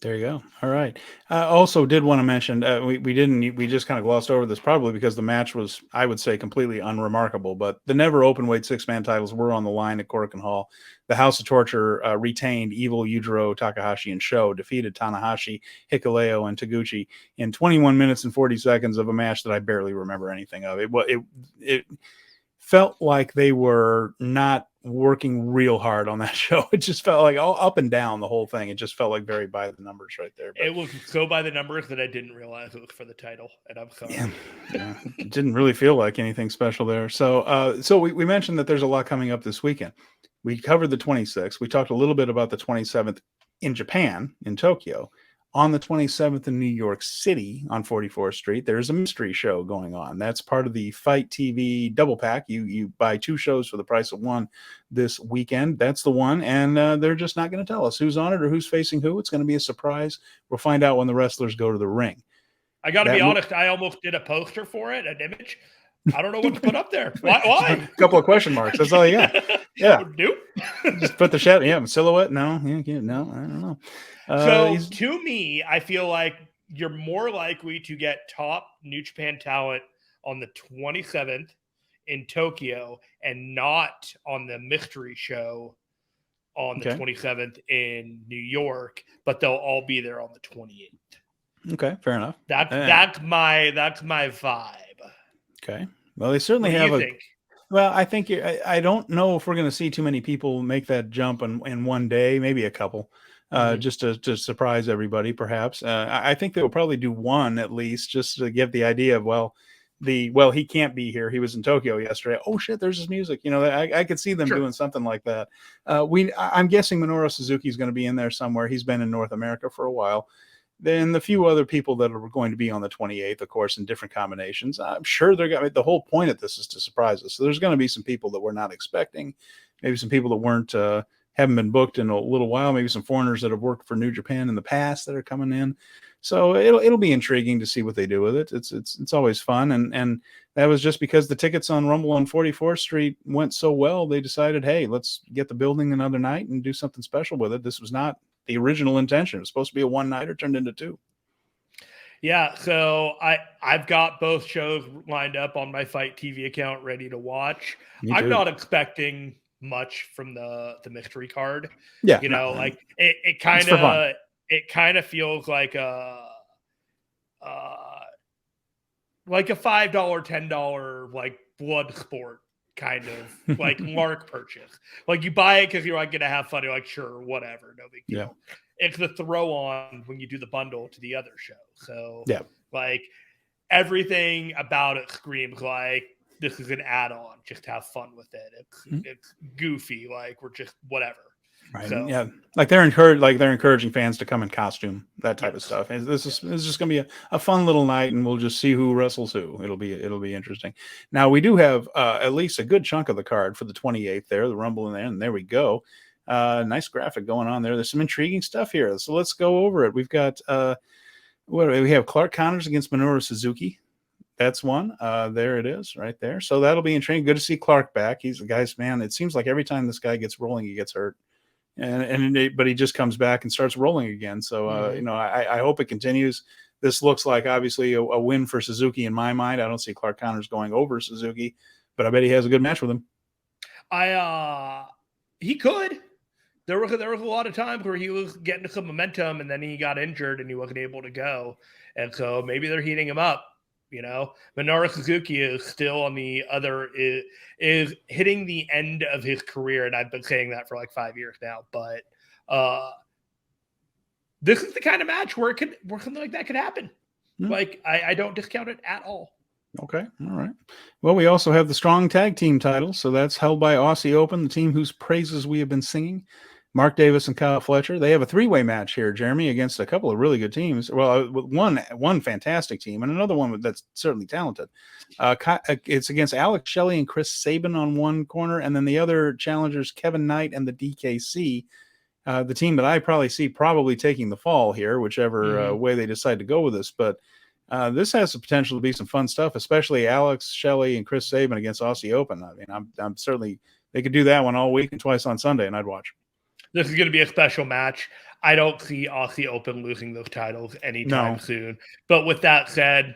There you go. All right. Also did want to mention, we just kind of glossed over this probably because the match was, I would say, completely unremarkable, but the NEVER Openweight 6-man titles were on the line at Korakuen Hall. The House of Torture retained Evil, Yujiro, Takahashi, and Sho, defeated Tanahashi, Hikuleo, and Taguchi in 21 minutes and 40 seconds of a match that I barely remember anything of. It felt like they were not working real hard on that show. It just felt like all up and down the whole thing. It just felt like very by the numbers right there. But it was so by the numbers that I didn't realize it was for the title, and I'm sorry. Yeah, it didn't really feel like anything special there. So we mentioned that there's a lot coming up this weekend. We covered the 26th. We talked a little bit about the 27th in Japan, in Tokyo. On the 27th in New York City on 44th Street, there's a mystery show going on. That's part of the Fight TV double pack. You buy 2 shows for the price of 1 this weekend. That's the one. And they're just not going to tell us who's on it or who's facing who. It's going to be a surprise. We'll find out when the wrestlers go to the ring. I got to be honest. I almost did a poster for it, an image. I don't know what to put up there. Why? A couple of question marks. That's all you got. Yeah. Nope. Just put the shadow. Yeah. Silhouette. No. No. I don't know. So to me, I feel like you're more likely to get top New Japan talent on the 27th in Tokyo and not on the mystery show on the 27th in New York, but they'll all be there on the 28th. Okay, fair enough. That's my vibe. Okay. Well, they certainly have think? Well, I think I don't know if we're going to see too many people make that jump in one day, maybe a couple. Just to surprise everybody, perhaps. I think they'll probably do one at least, just to give the idea of he can't be here. He was in Tokyo yesterday. Oh shit, there's his music. I could see them doing something like that. I'm guessing Minoru Suzuki is going to be in there somewhere. He's been in North America for a while. Then the few other people that are going to be on the 28th, of course, in different combinations. I'm sure the whole point of this is to surprise us. So there's going to be some people that we're not expecting, maybe some people that haven't been booked in a little while, maybe some foreigners that have worked for New Japan in the past that are coming in. So it'll be intriguing to see what they do with it. It's always fun. And that was just because the tickets on Rumble on 44th Street went so well, they decided, hey, let's get the building another night and do something special with it. This was not the original intention. It was supposed to be a one-nighter turned into 2. Yeah, so I've got both shows lined up on my Fight TV account ready to watch. I'm not expecting much from the mystery card. Yeah, like it kind of feels like a $5, $10 like blood sport kind of like mark purchase. Like you buy it because you're like gonna have fun. You're like, sure, whatever, no big deal. Yeah. It's the throw on when you do the bundle to the other show. So like everything about it screams like this is an add-on. Just have fun with it. It's goofy. Like we're just whatever. Right. So, yeah. They're encouraging fans to come in costume, that type of stuff. And this is just going to be a fun little night, and we'll just see who wrestles who. It'll be interesting. Now we do have at least a good chunk of the card for the 28th there, the Rumble in there, and there we go. Nice graphic going on there. There's some intriguing stuff here. So let's go over it. We've got we have Clark Connors against Minoru Suzuki. That's one. There it is right there. So that'll be intriguing. Good to see Clark back. He's the guy's man. It seems like every time this guy gets rolling, he gets hurt. But he just comes back and starts rolling again. So, I hope it continues. This looks like obviously a win for Suzuki in my mind. I don't see Clark Connors going over Suzuki, but I bet he has a good match with him. He could. There was a lot of times where he was getting some momentum and then he got injured and he wasn't able to go. And so maybe they're heating him up. Minoru Suzuki is still on the other, is hitting the end of his career. And I've been saying that for like 5 years now, but this is the kind of match where something like that could happen. Like I don't discount it at all. Okay. All right. Well, we also have the Strong Tag Team title. So that's held by Aussie Open, the team whose praises we have been singing. Mark Davis and Kyle Fletcher. They have a three-way match here, Jeremy, against a couple of really good teams. Well, one fantastic team and another one that's certainly talented. It's against Alex Shelley and Chris Sabin on one corner, and then the other challengers, Kevin Knight and the DKC, the team that I probably taking the fall here, whichever way they decide to go with this. But this has the potential to be some fun stuff, especially Alex Shelley and Chris Sabin against Aussie Open. I mean, I'm certainly, they could do that one all week and twice on Sunday, and I'd watch. This is going to be a special match. I don't see Aussie Open losing those titles anytime soon. But with that said,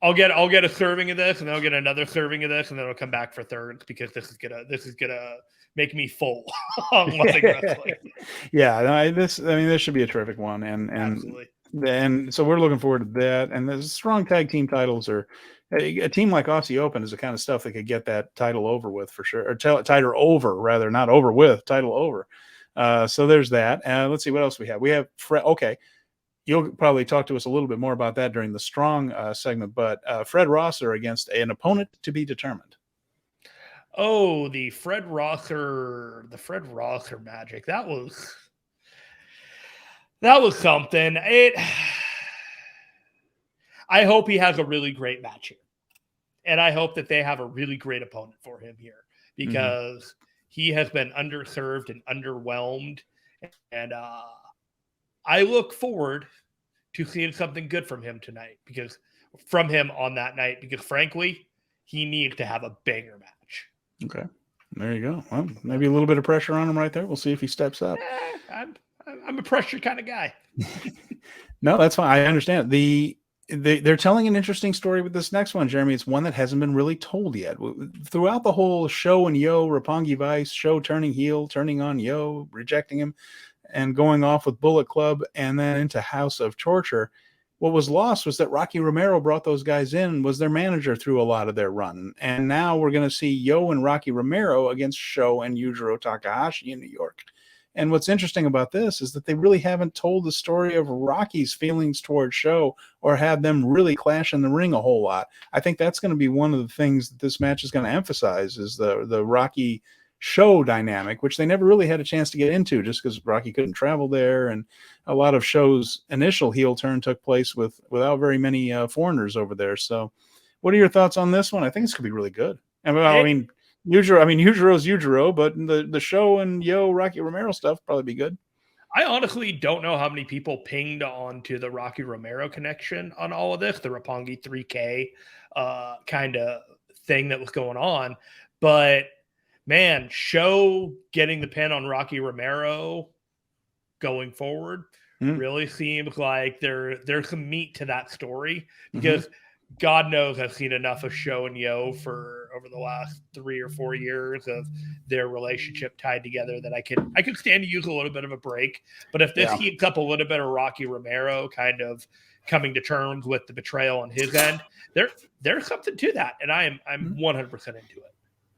I'll get a serving of this, and then I'll get another serving of this, and then I'll come back for thirds because this is gonna make me full on watching wrestling. Yeah, this should be a terrific one, and absolutely. And so we're looking forward to that. And the strong tag team titles are a team like Aussie Open is the kind of stuff that could get that title over with for sure, or title over rather, not over with, title over. So there's that. Let's see what else we have. We have okay. You'll probably talk to us a little bit more about that during the Strong segment, but Fred Rosser against an opponent to be determined. Oh, the Fred Rosser magic. That was something. I hope he has a really great match here. And I hope that they have a really great opponent for him here because he has been underserved and underwhelmed. And I look forward to seeing something good from him on that night, because frankly, he needs to have a banger match. Okay. There you go. Well, maybe a little bit of pressure on him right there. We'll see if he steps up. I'm a pressure kind of guy. No, that's fine. I understand. They're telling an interesting story with this next one, Jeremy. It's one that hasn't been really told yet. Throughout the whole Show and Yo, Roppongi Vice, Show turning heel, turning on Yo, rejecting him, and going off with Bullet Club, and then into House of Torture, what was lost was that Rocky Romero brought those guys in, was their manager through a lot of their run. And now we're going to see Yo and Rocky Romero against Show and Yujiro Takahashi in New York. And what's interesting about this is that they really haven't told the story of Rocky's feelings towards Show or had them really clash in the ring a whole lot. I think that's going to be one of the things that this match is going to emphasize, is the Rocky Show dynamic, which they never really had a chance to get into just because Rocky couldn't travel there. And a lot of Show's initial heel turn took place without very many foreigners over there. So what are your thoughts on this one? I think this could be really good. Yujiro's Yujiro, but the Show and Yo Rocky Romero stuff probably be good. I honestly don't know how many people pinged onto the Rocky Romero connection on all of this, the Roppongi 3K kind of thing that was going on. But man, Show getting the pin on Rocky Romero going forward really seems like there's some meat to that story, because God knows I've seen enough of Show and Yo for over the last 3 or 4 years of their relationship tied together that I could stand to use a little bit of a break. But if this heats up a little bit of Rocky Romero kind of coming to terms with the betrayal on his end, there's something to that, and I'm 100% into it.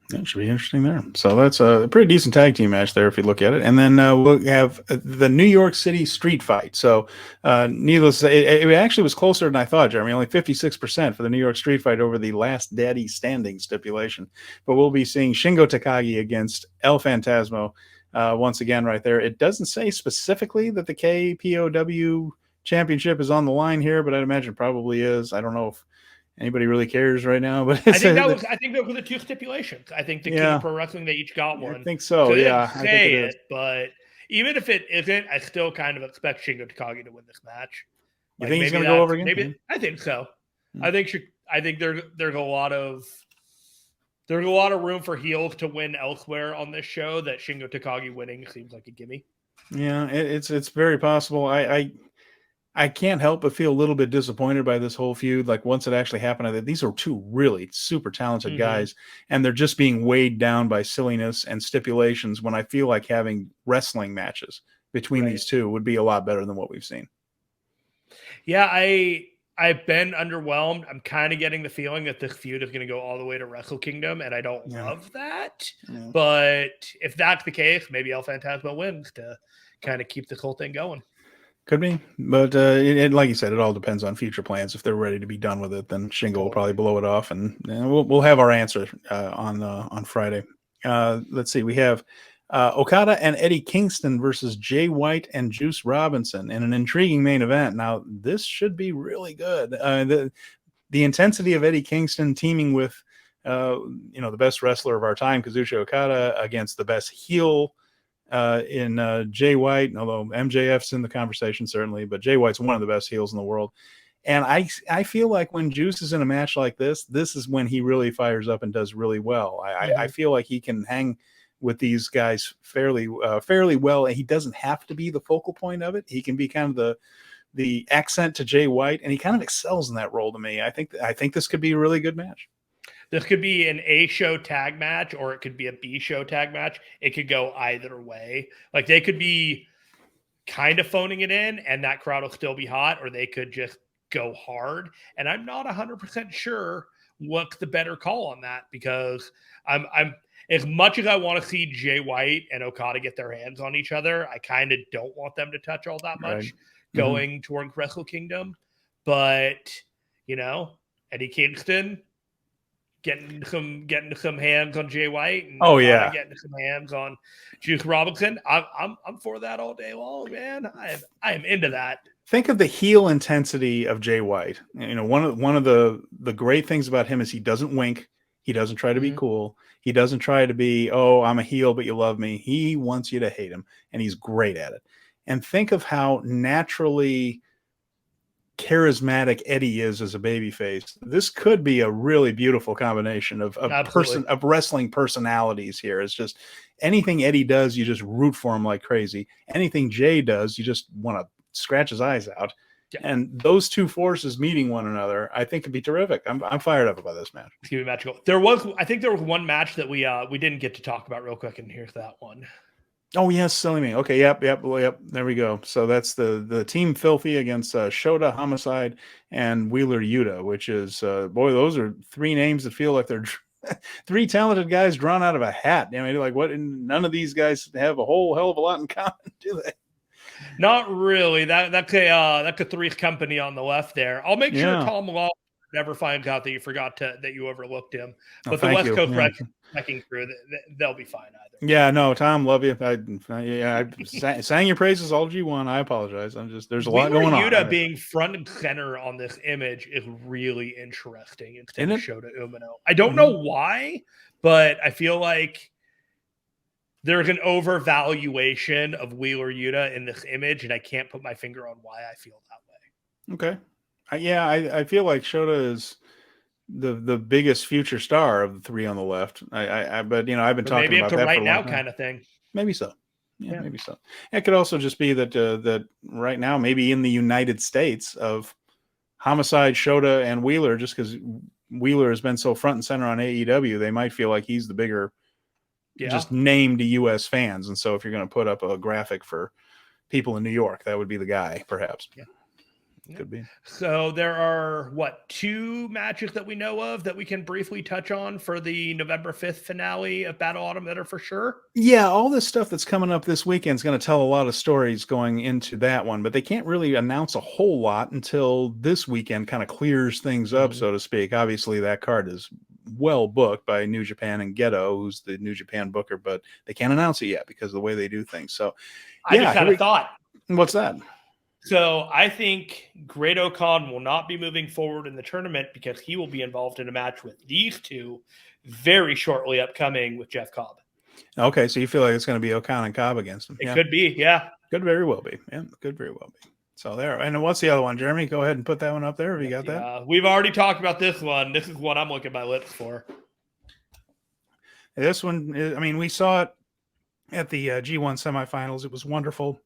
That should be interesting there. So that's a pretty decent tag team match there if you look at it. And then we'll have the New York City street fight. So needless to say, it actually was closer than I thought, Jeremy. Only 56% for the New York street fight over the last daddy standing stipulation. But we'll be seeing Shingo Takagi against El Phantasmo. once again right there. It doesn't say specifically that the KPOW championship is on the line here, but I'd imagine it probably is. I don't know if anybody really cares right now, but I think those were the two stipulations. I think the King of Pro Wrestling, they each got one. I think so. They yeah, didn't say it, but even if it isn't, I still kind of expect Shingo Takagi to win this match. You think he's going to go over again? Maybe I think so. I think there's a lot of room for heels to win elsewhere on this show. That Shingo Takagi winning seems like a gimme. Yeah, it's very possible. I can't help but feel a little bit disappointed by this whole feud. Like once it actually happened, these are two really super talented guys, and they're just being weighed down by silliness and stipulations when I feel like having wrestling matches between these two would be a lot better than what we've seen. Yeah, I've been underwhelmed. I'm kind of getting the feeling that this feud is going to go all the way to Wrestle Kingdom, and I don't love that. Yeah. But if that's the case, maybe El Phantasmo wins to kind of keep this whole thing going. Could be, but like you said, it all depends on future plans. If they're ready to be done with it, then Shingo will probably blow it off, and we'll have our answer on Friday. Let's see, we have Okada and Eddie Kingston versus Jay White and Juice Robinson in an intriguing main event. Now, this should be really good. The intensity of Eddie Kingston teaming with the best wrestler of our time, Kazuchika Okada, against the best heel in Jay White, although MJF's in the conversation certainly, but Jay White's one of the best heels in the world. And I feel like when Juice is in a match like this is when he really fires up and does really well. I feel like he can hang with these guys fairly well. He doesn't have to be the focal point of it. He can be kind of the accent to Jay White, and he kind of excels in that role to me. I think this could be a really good match. This could be an A show tag match, or it could be a B show tag match. It could go either way. Like they could be kind of phoning it in and that crowd will still be hot, or they could just go hard. And I'm not 100% sure what's the better call on that, because I'm as much as I want to see Jay White and Okada get their hands on each other, I kind of don't want them to touch all that much going towards Wrestle Kingdom. But, Eddie Kingston getting some hands on Jay White, and getting some hands on Juice Robinson. I'm for that all day long, man. I am into that. Think of the heel intensity of Jay White. One of the great things about him is he doesn't wink. He doesn't try to be cool. He doesn't try to be, I'm a heel, but you love me. He wants you to hate him, and he's great at it. And think of how naturally charismatic Eddie is as a babyface. This could be a really beautiful combination of wrestling personalities here. It's just anything Eddie does, you just root for him like crazy. Anything Jay does, you just want to scratch his eyes out. Yeah. And those two forces meeting one another, I think could be terrific. I'm fired up about this match. It's gonna be magical. I think there was one match that we didn't get to talk about real quick, and here's that one. Oh yes, silly me. Okay, yep. There we go. So that's the Team Filthy against Shota, Homicide, and Wheeler Yuta, which is those are three names that feel like they're three talented guys drawn out of a hat. I mean, like what? None of these guys have a whole hell of a lot in common, do they? Not really. That's a Three's Company on the left there. I'll make sure Tom Law never finds out that you forgot that you overlooked him. But the West Coast wrecking crew, they'll be fine either. Yeah, no, Tom, love you. I sang your praises all G1. I apologize. There's a lot going on. Yuta being front and center on this image is really interesting instead of Shota Umino. I don't know why, but I feel like there's an overvaluation of Wheeler Yuta in this image, and I can't put my finger on why I feel that way. Okay. I feel like Shota is the biggest future star of the three on the left. But I've been talking about that for a long time. Maybe it's a right now kind of thing. Maybe so. Yeah, maybe so. It could also just be that right now, maybe in the United States, of Homicide, Shota, and Wheeler, just because Wheeler has been so front and center on AEW, they might feel like he's the bigger just name to U.S. fans. And so if you're going to put up a graphic for people in New York, that would be the guy, perhaps. Yeah. Could be. So there are, two matches that we know of that we can briefly touch on for the November 5th finale of Battle Autumn that are for sure? Yeah, all this stuff that's coming up this weekend is going to tell a lot of stories going into that one, but they can't really announce a whole lot until this weekend kind of clears things up, so to speak. Obviously, that card is well booked by New Japan and Geto, who's the New Japan booker, but they can't announce it yet because of the way they do things. So, I just had a thought. What's that? So I think Great Khan will not be moving forward in the tournament because he will be involved in a match with these two very shortly upcoming with Jeff Cobb. Okay, so you feel like it's going to be O'Khan and Cobb against him? It could be, yeah. Could very well be. Yeah, could very well be. So there. And what's the other one, Jeremy? Go ahead and put that one up there. Have you got that? We've already talked about this one. This is what I'm looking at my lips for. This one, I mean, we saw it at the G1 semifinals. It was wonderful.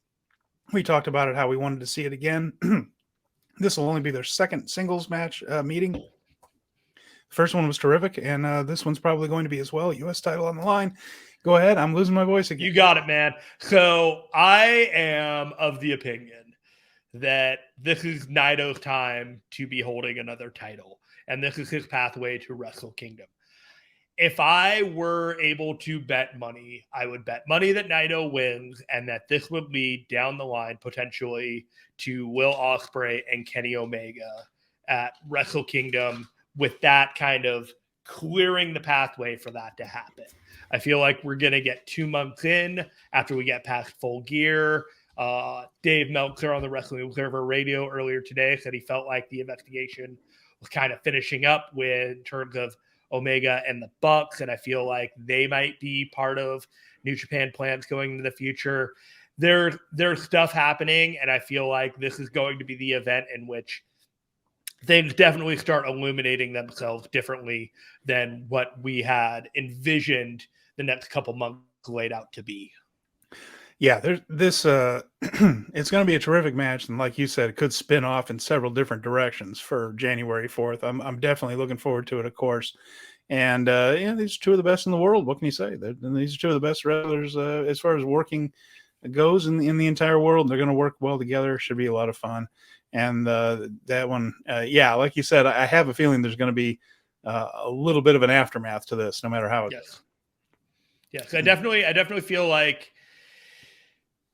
We talked about it, how we wanted to see it again. This will only be their second singles match meeting. The first one was terrific, and this one's probably going to be as well. U.S. title on the line. Go ahead. I'm losing my voice again. You got it, man. So I am of the opinion that this is Naito's time to be holding another title, and this is his pathway to Wrestle Kingdom. If I were able to bet money, I would bet money that Naito wins and that this would lead down the line potentially to Will Ospreay and Kenny Omega at Wrestle Kingdom, with that kind of clearing the pathway for that to happen. I feel like we're going to get 2 months in after we get past Full Gear. Dave Meltzer on the Wrestling Observer Radio earlier today said he felt like the investigation was kind of finishing up in terms of Omega and the Bucks, and I feel like they might be part of New Japan plans going into the future. There's stuff happening, and I feel like this is going to be the event in which things definitely start illuminating themselves differently than what we had envisioned the next couple months laid out to be. Yeah, there's this. It's going to be a terrific match, and like you said, it could spin off in several different directions for January 4th. I'm definitely looking forward to it, of course. And these are two of the best in the world. What can you say? These are two of the best wrestlers as far as working goes in the entire world. They're going to work well together. Should be a lot of fun. And that one, like you said, I have a feeling there's going to be a little bit of an aftermath to this, no matter how it goes. Yes, I definitely feel like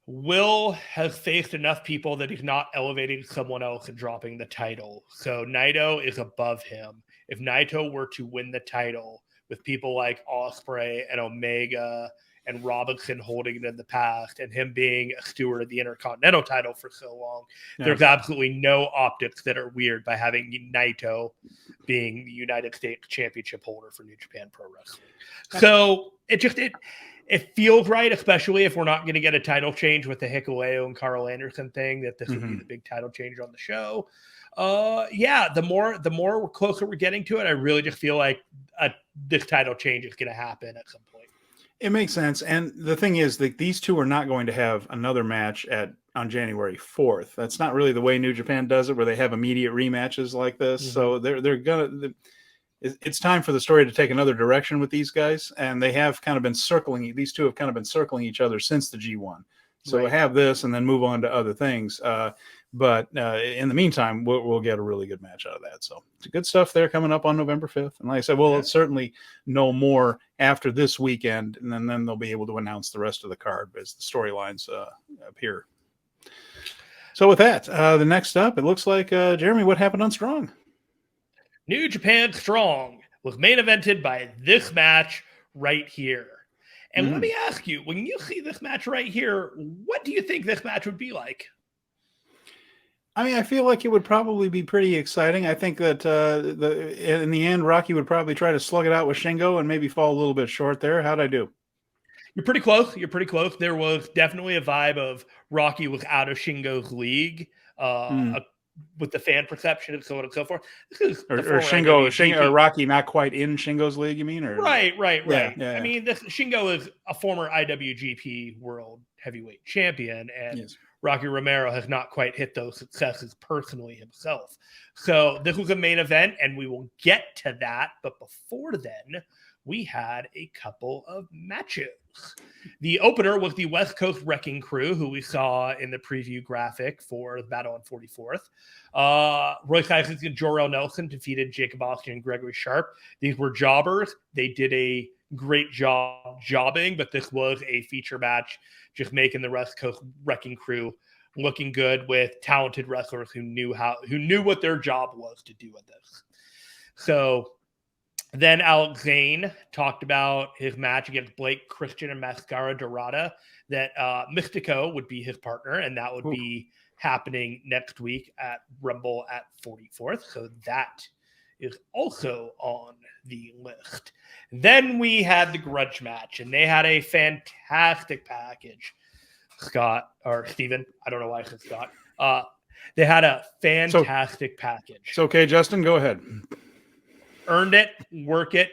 Will has faced enough people that he's not elevating someone else and dropping the title. So Naito is above him. If Naito were to win the title with people like Ospreay and Omega and Robinson holding it in the past and him being a steward of the Intercontinental title for so long, there's absolutely no optics that are weird by having Naito being the United States Championship holder for New Japan Pro Wrestling. So it feels right, especially if we're not going to get a title change with the Hikuleo and Karl Anderson thing, that this would be the big title change on the show. The more closer we're getting to it, I really just feel like this title change is going to happen at some point. It makes sense. And the thing is that these two are not going to have another match on January 4th. That's not really the way New Japan does it, where they have immediate rematches like this. So they're going to... It's time for the story to take another direction with these guys, and they have kind of been circling. These two have kind of been circling each other since the G1. So have this, and then move on to other things. But in the meantime, we'll get a really good match out of that. So it's good stuff there coming up on November 5th. And like I said, we'll certainly know more after this weekend, and then they'll be able to announce the rest of the card as the storylines appear. So with that, the next up, it looks like Jeremy, what happened on Strong? New Japan Strong was main evented by this match right here. And let me ask you, when you see this match right here, what do you think this match would be like? I mean, I feel like it would probably be pretty exciting. I think that in the end, Rocky would probably try to slug it out with Shingo and maybe fall a little bit short there. How'd I do? You're pretty close. There was definitely a vibe of Rocky was out of Shingo's league. With the fan perception and so on and so forth. Or Shingo or Rocky not quite in Shingo's league, you mean? Or Right. Yeah. I mean, Shingo is a former IWGP World Heavyweight Champion, and Rocky Romero has not quite hit those successes personally himself. So this was a main event, and we will get to that. But before then, we had a couple of matches. The opener was the West Coast Wrecking Crew, who we saw in the preview graphic for the Battle on 44th. Royce Isaacs and Jor-El Nelson defeated Jacob Austin and Gregory Sharp. These were jobbers. They did a great job jobbing, but this was a feature match, just making the West Coast Wrecking Crew looking good with talented wrestlers who knew what their job was to do with this. So Then Alex Zane talked about his match against Blake Christian and Mascara Dorada, that Mystico would be his partner, and that would be happening next week at Rumble at 44th. So that is also on the list. Then we had the grudge match, and they had a fantastic package. Steven, I don't know why I said Scott. They had a fantastic package. It's okay, Justin, go ahead. Earned it, work it,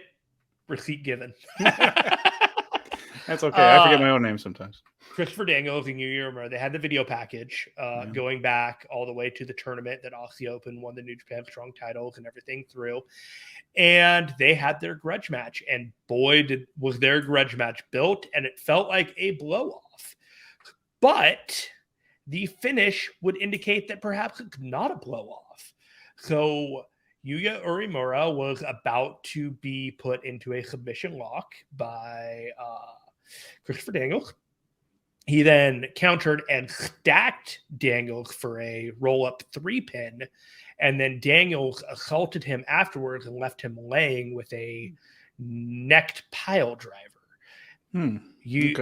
receipt given. That's okay. I forget my own name sometimes. Christopher Daniels and you remember they had the video package going back all the way to the tournament that Aussie Open won the New Japan Strong titles and everything through. And they had their grudge match. And boy, was their grudge match built, and it felt like a blow-off. But the finish would indicate that perhaps it's not a blow-off. So Yuya Uemura was about to be put into a submission lock by Christopher Daniels. He then countered and stacked Daniels for a roll-up 3-pin, and then Daniels assaulted him afterwards and left him laying with a necked pile driver. He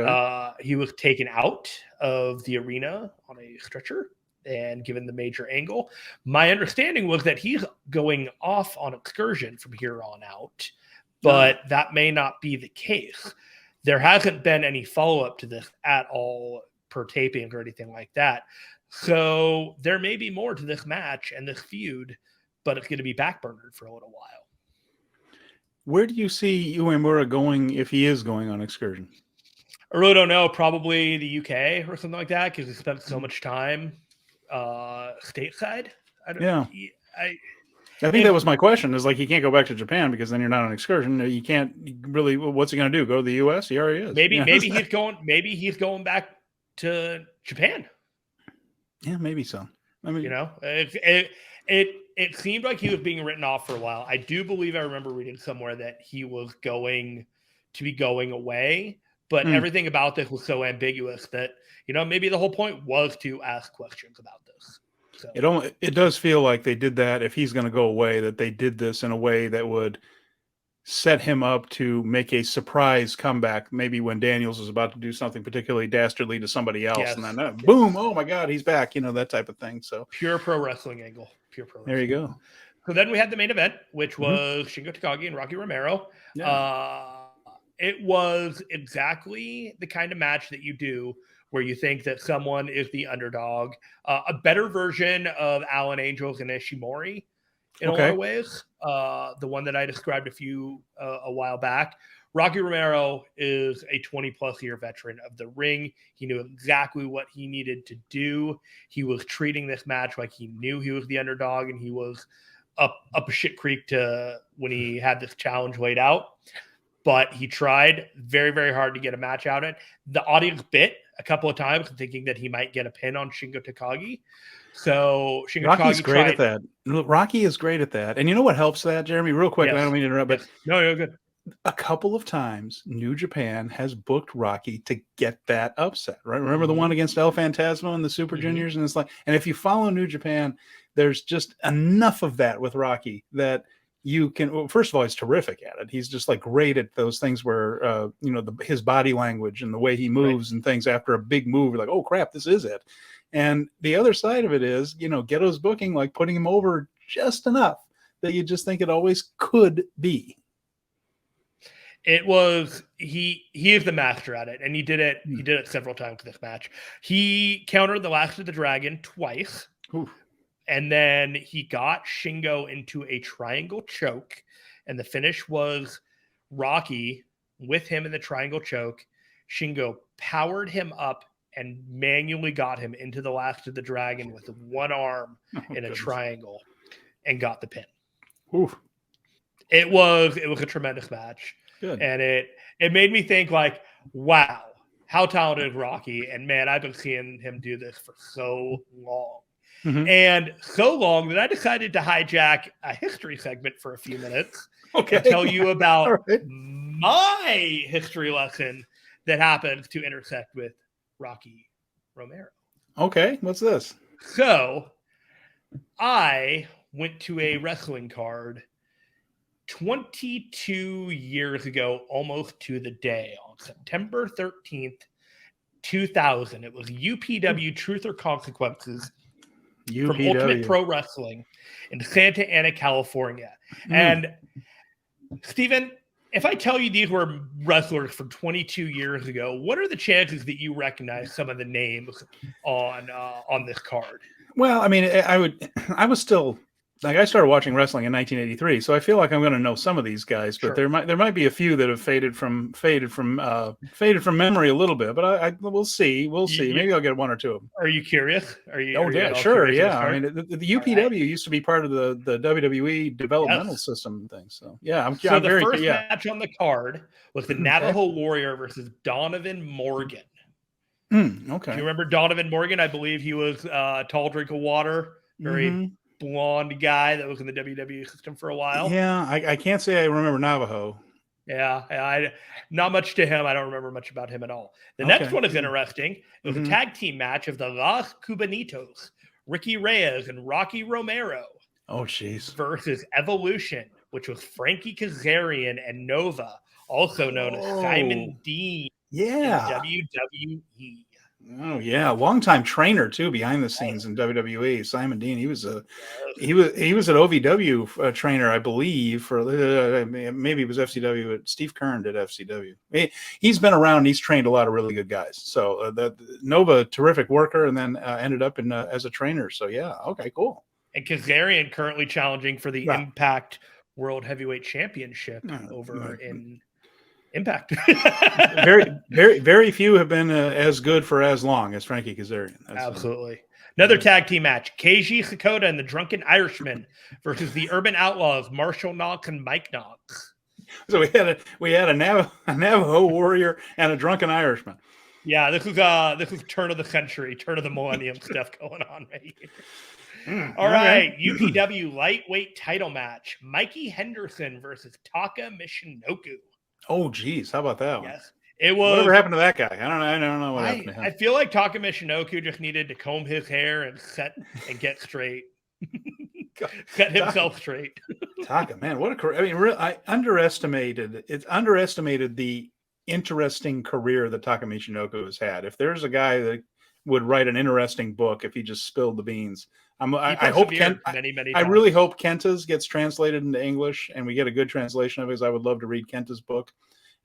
was taken out of the arena on a stretcher and given the major angle. My understanding was that he's going off on excursion from here on out, but that may not be the case. There hasn't been any follow-up to this at all per taping or anything like that. So there may be more to this match and this feud, but it's going to be backburnered for a little while. Where do you see Uemura going if he is going on excursion? I really don't know. Probably the UK or something like that, because he spent so much time stateside. I think that was my question. Is like he can't go back to Japan because then you're not on excursion. You can't really. What's he going to do? Go to the U.S.? He already is. Maybe he's going. Maybe he's going back to Japan. Yeah, maybe so. I mean, it seemed like he was being written off for a while. I do believe I remember reading somewhere that he was going to be going away, but everything about this was so ambiguous that maybe the whole point was to ask questions about this. So. It does feel like they did that. If he's going to go away, that they did this in a way that would set him up to make a surprise comeback. Maybe when Daniels is about to do something particularly dastardly to somebody else, and then boom! Oh my God, he's back! That type of thing. So pure pro wrestling angle. Pure pro. There you go. So then we had the main event, which was Shingo Takagi and Rocky Romero. Yeah. It was exactly the kind of match that you do where you think that someone is the underdog, a better version of Alan Angels and Ishimori in a lot of ways. The one that I described a while back. Rocky Romero is a 20-plus year veteran of the ring. He knew exactly what he needed to do. He was treating this match like he knew he was the underdog, and he was up a shit creek to when he had this challenge laid out. But he tried very, very hard to get a match out of it. The audience bit a couple of times thinking that he might get a pin on Shingo Takagi. So Rocky's great at that. Rocky is great at that. And you know what helps that, Jeremy? Real quick, I don't mean to interrupt, but no, you're good. A couple of times, New Japan has booked Rocky to get that upset, right? Remember the one against El Phantasmo and the Super Juniors? And it's like, and if you follow New Japan, there's just enough of that with Rocky that you can, well, first of all, he's terrific at it. He's just like great at those things where, his body language and the way he moves and things after a big move, you're like, oh crap, this is it. And the other side of it is, Ghetto's booking, like putting him over just enough that you just think it always could be. It was, he is the master at it, and he did it several times in this match. He countered the Last of the Dragon twice. Oof. And then he got Shingo into a triangle choke, and the finish was Rocky with him in the triangle choke. Shingo powered him up and manually got him into the Last of the Dragon with one arm in a triangle and got the pin. Oof. It was a tremendous match. Good. And it made me think like, wow, how talented is Rocky? And man, I've been seeing him do this for so long. And so long that I decided to hijack a history segment for a few minutes and tell you about my history lesson that happens to intersect with Rocky Romero. Okay, what's this? So I went to a wrestling card 22 years ago, almost to the day, on September 13th, 2000. It was UPW Truth or Consequences from Ultimate Pro Wrestling in Santa Ana, California. And Steven, if I tell you these were wrestlers from 22 years ago, what are the chances that you recognize some of the names on this card? Well, I mean, I was still, like, I started watching wrestling in 1983, so I feel like I'm going to know some of these guys, but there might be a few that have faded from memory a little bit. But we'll see. Maybe I'll get one or two of them. Are you curious? Are you? Sure. Yeah. I mean, the UPW used to be part of the WWE developmental system and things. So yeah, I'm the very, first match on the card was the Navajo Warrior versus Donovan Morgan. Okay. Do you remember Donovan Morgan? I believe he was a tall drink of water, very blonde guy that was in the WWE system for a while. Yeah, I can't say I remember Navajo. Yeah, not much to him. I don't remember much about him at all. The next one is interesting. It was a tag team match of the Los Cubanitos, Ricky Reyes and Rocky Romero. Oh, jeez. Versus Evolution, which was Frankie Kazarian and Nova, also known as Simon Dean. Yeah. In WWE. Oh yeah, longtime trainer too behind the scenes in WWE. Simon Dean, he was an OVW trainer, I believe. For maybe it was FCW, but Steve Kern did FCW. He's been around. He's trained a lot of really good guys. So Nova, terrific worker, and then ended up as a trainer. So yeah, okay, cool. And Kazarian currently challenging for the Impact World Heavyweight Championship over in Impact. very few have been as good for as long as Frankie Kazarian. Absolutely. Another tag team match: KG Sakota and the Drunken Irishman versus the Urban Outlaws, Marshall Knox and Mike Knox. So we had a Navajo Warrior and a Drunken Irishman. Yeah, this was turn of the century, turn of the millennium stuff going on right here. All right, UPW lightweight title match: Mikey Henderson versus Taka Michinoku. Oh, geez. How about that one? Yes. It was. Whatever happened to that guy? I don't know what happened to him. I feel like Taka Michinoku just needed to comb his hair and get straight. Set himself straight. Taka, man, what a career. I mean, I underestimated the interesting career that Taka Michinoku has had. If there's a guy that would write an interesting book if he just spilled the beans, I hope I really hope Kenta's gets translated into English and we get a good translation of his. I would love to read Kenta's book.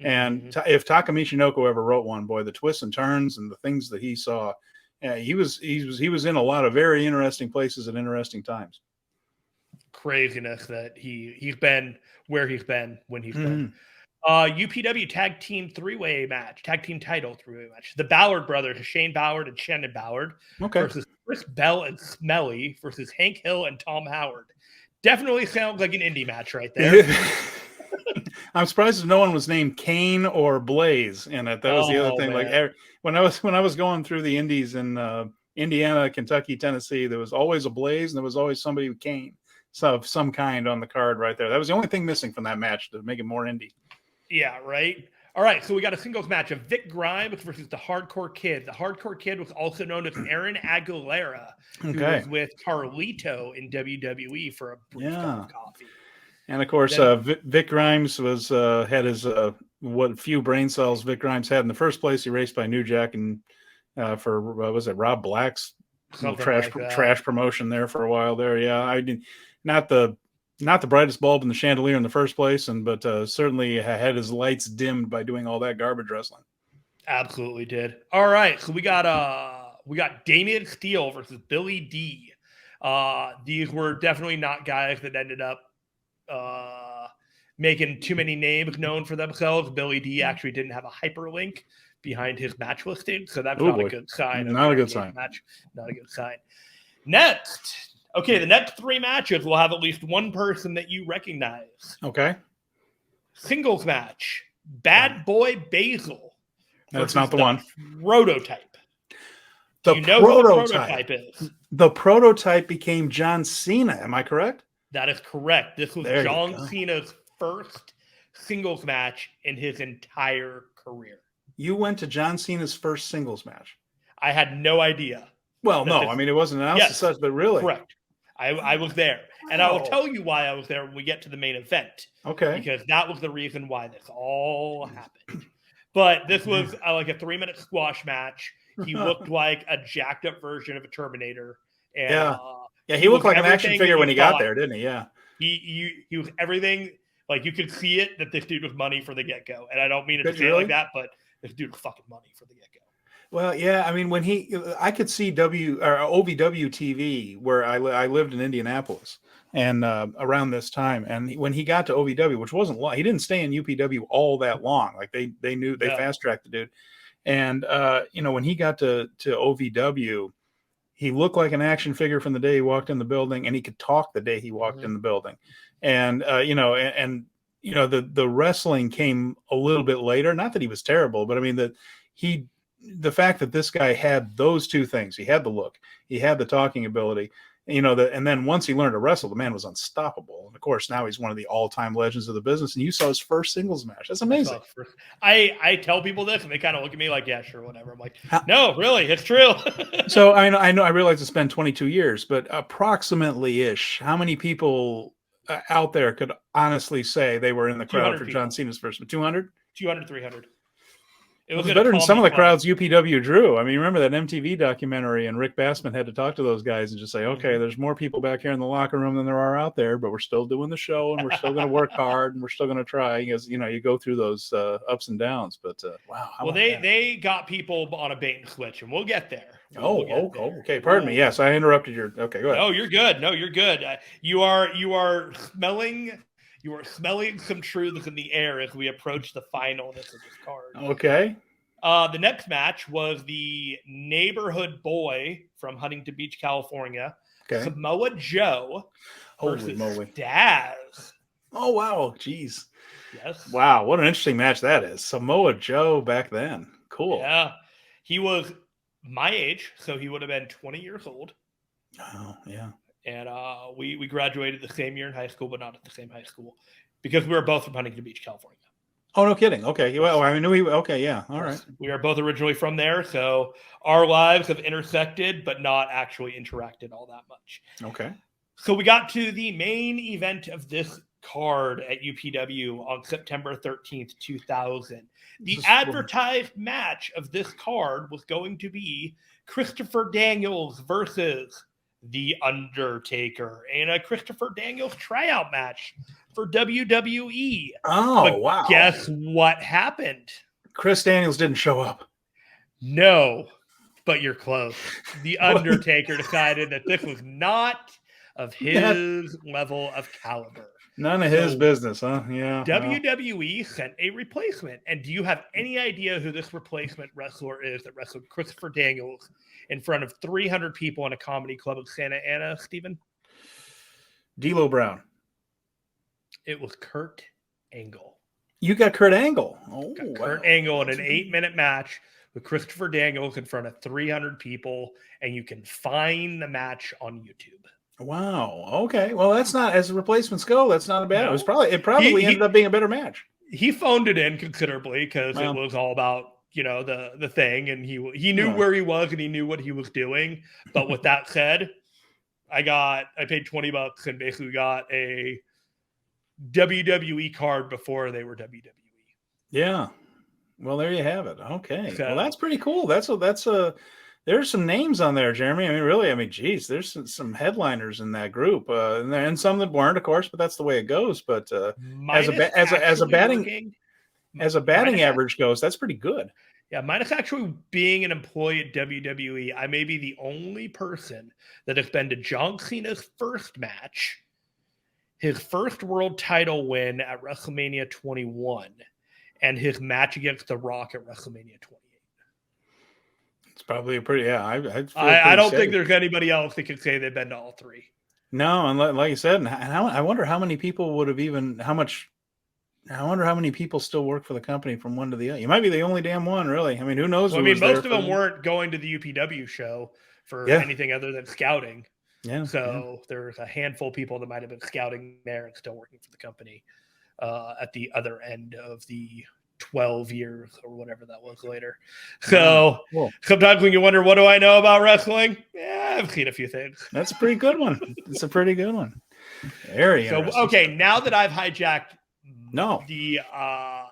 And if Taka Michinoku ever wrote one, boy, the twists and turns and the things that he saw, he was in a lot of very interesting places at interesting times. Craziness that he's been where he's been when he's been. UPW tag team title 3-way match. The Ballard brothers, Shane Ballard and Shannon Ballard, versus Chris Bell and Smelly versus Hank Hill and Tom Howard. Definitely sounds like an indie match right there. I'm surprised that no one was named Kane or Blaze in it. That was the other thing. Man. Like when I was going through the indies in Indiana, Kentucky, Tennessee, there was always a Blaze and there was always somebody with Kane, of some kind on the card right there. That was the only thing missing from that match to make it more indie. Yeah, right. All right, so we got a singles match of Vic Grimes versus the Hardcore Kid. The Hardcore Kid was also known as Aaron Aguilera, who was with Carlito in WWE for a brief cup of coffee. And of course, Vic Grimes was had his what few brain cells Vic Grimes had in the first place. He raced by New Jack and for was it Rob Black's trash promotion there for a while there. Yeah, I did not the brightest bulb in the chandelier in the first place, but certainly had his lights dimmed by doing all that garbage wrestling. Absolutely did. All right, so we got Damian Steele versus Billy D. These were definitely not guys that ended up making too many names known for themselves. Billy D actually didn't have a hyperlink behind his match listing, so that's not a good sign. Not a good sign. Not a good sign. Next. Okay, the next three matches will have at least one person that you recognize. Okay. Singles match. Bad Boy Basil. That's not the one. Prototype. The prototype is. The prototype became John Cena. Am I correct? That is correct. This was John Cena's first singles match in his entire career. You went to John Cena's first singles match. I had no idea. Well, no, I mean, it wasn't announced as such, but really. Correct. I was there. Wow. And I will tell you why I was there when we get to the main event. Okay. Because that was the reason why this all happened. But this was like a 3-minute squash match. He looked like a jacked up version of a Terminator. And, he looked like an action figure when he got there, didn't he? Yeah. He was everything. Like, you could see it that this dude was money for the get-go. And I don't mean it to say it like that, but this dude was fucking money for the get-go. Well, yeah, I mean, I could see OVW TV where I lived in Indianapolis and around this time, and when he got to OVW, which wasn't long, he didn't stay in UPW all that long. Like they knew they fast tracked the dude, and when he got to OVW, he looked like an action figure from the day he walked in the building, and he could talk the day he walked in the building, and the wrestling came a little bit later. Not that he was terrible, but I mean the fact that this guy had those two things, he had the look, he had the talking ability, and then once he learned to wrestle, the man was unstoppable. And of course, now he's one of the all-time legends of the business. And you saw his first singles match. That's amazing. I tell people this, and they kind of look at me like, yeah, sure, whatever. I'm like, no, really, it's true. So I know, I realize it's been 22 years, but approximately-ish, how many people out there could honestly say they were in the crowd for John Cena's first? 200? 200, 300. It was better than some of the crowds UPW drew. I mean, remember that MTV documentary, and Rick Bassman had to talk to those guys and just say, okay, there's more people back here in the locker room than there are out there, but we're still doing the show, and we're still going to work hard, and we're still going to try. Because, you go through those ups and downs. But, wow. Well, they got people on a bait and switch, and we'll get there. Okay. Pardon me. Yes, I interrupted your. Okay, go ahead. No, you're good. You're good. You are smelling. You are smelling some truths in the air as we approach the finalness of this card. Okay. The next match was the neighborhood boy from Huntington Beach, California, Samoa Joe versus Daz. Oh, wow. Jeez. Yes. Wow. What an interesting match that is. Samoa Joe back then. Cool. Yeah. He was my age, so he would have been 20 years old. Oh, yeah. And we graduated the same year in high school, but not at the same high school because we were both from Huntington Beach, California. Oh, no kidding. Okay. Well, I knew he. Okay. Yeah. All right. We are both originally from there. So our lives have intersected, but not actually interacted all that much. Okay. So we got to the main event of this card at UPW on September 13th, 2000. The advertised match of this card was going to be Christopher Daniels versus The Undertaker in a Christopher Daniels tryout match for WWE. Oh, wow. Guess what happened? Chris Daniels didn't show up. No, but you're close. The Undertaker decided that this was not of his level of caliber. None of his business, huh? Yeah. WWE sent a replacement. And do you have any idea who this replacement wrestler is that wrestled Christopher Daniels in front of 300 people in a comedy club of Santa Ana, Stephen? D'Lo Brown. It was Kurt Angle. You got Kurt Angle. Oh, Kurt Angle in an 8-minute match with Christopher Daniels in front of 300 people, and you can find the match on YouTube. Wow. Okay. Well, that's not, as replacements go, that's not a bad. No. It probably ended up being a better match. He phoned it in considerably because it was all about, the thing, and he knew where he was and he knew what he was doing. But with that said, I paid $20 and basically got a WWE card before they were WWE. Yeah. Well, there you have it. Okay. So, well, that's pretty cool. There's some names on there, Jeremy. I mean, really, geez, there's some headliners in that group, and some that weren't, of course, but that's the way it goes. But as a batting average goes, that's pretty good. Yeah, minus actually being an employee at WWE, I may be the only person that has been to John Cena's first match, his first world title win at WrestleMania 21, and his match against The Rock at WrestleMania 28. It's probably a pretty, I don't think there's anybody else that can say they've been to all three. No, and like you said, and I wonder how many people would have I wonder how many people still work for the company from one to the other. You might be the only damn one, really. I mean, who knows? Well, most of them weren't going to the UPW show for anything other than scouting. Yeah. So there's a handful of people that might have been scouting there and still working for the company at the other end of the 12 years or whatever that was later. So sometimes when you wonder, what do I know about wrestling? Yeah, I've seen a few things. That's a pretty good one. It's a pretty good one. Very interesting. Okay, now that I've hijacked the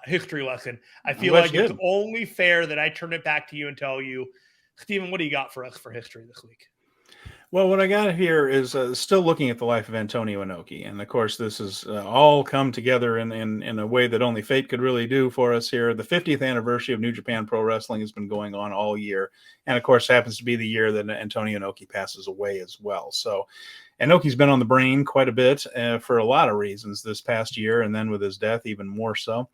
history lesson, I feel like it's only fair that I turn it back to you and tell you, Stephen, what do you got for us for history this week? Well, what I got here is still looking at the life of Antonio Inoki. And, of course, this has all come together in a way that only fate could really do for us here. The 50th anniversary of New Japan Pro Wrestling has been going on all year. And, of course, happens to be the year that Antonio Inoki passes away as well. So Inoki's been on the brain quite a bit for a lot of reasons this past year, and then with his death even more so.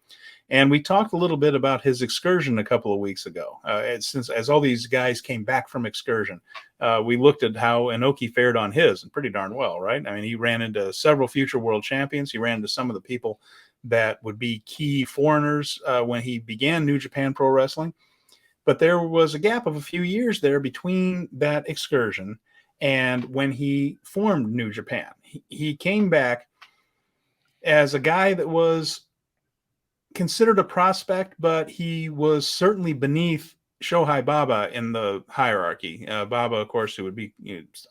And we talked a little bit about his excursion a couple of weeks ago. As all these guys came back from excursion, we looked at how Inoki fared on his, and pretty darn well, right? I mean, he ran into several future world champions. He ran into some of the people that would be key foreigners when he began New Japan Pro Wrestling. But there was a gap of a few years there between that excursion and when he formed New Japan. He came back as a guy that was considered a prospect, but he was certainly beneath Shohei Baba in the hierarchy. Baba, of course, who would be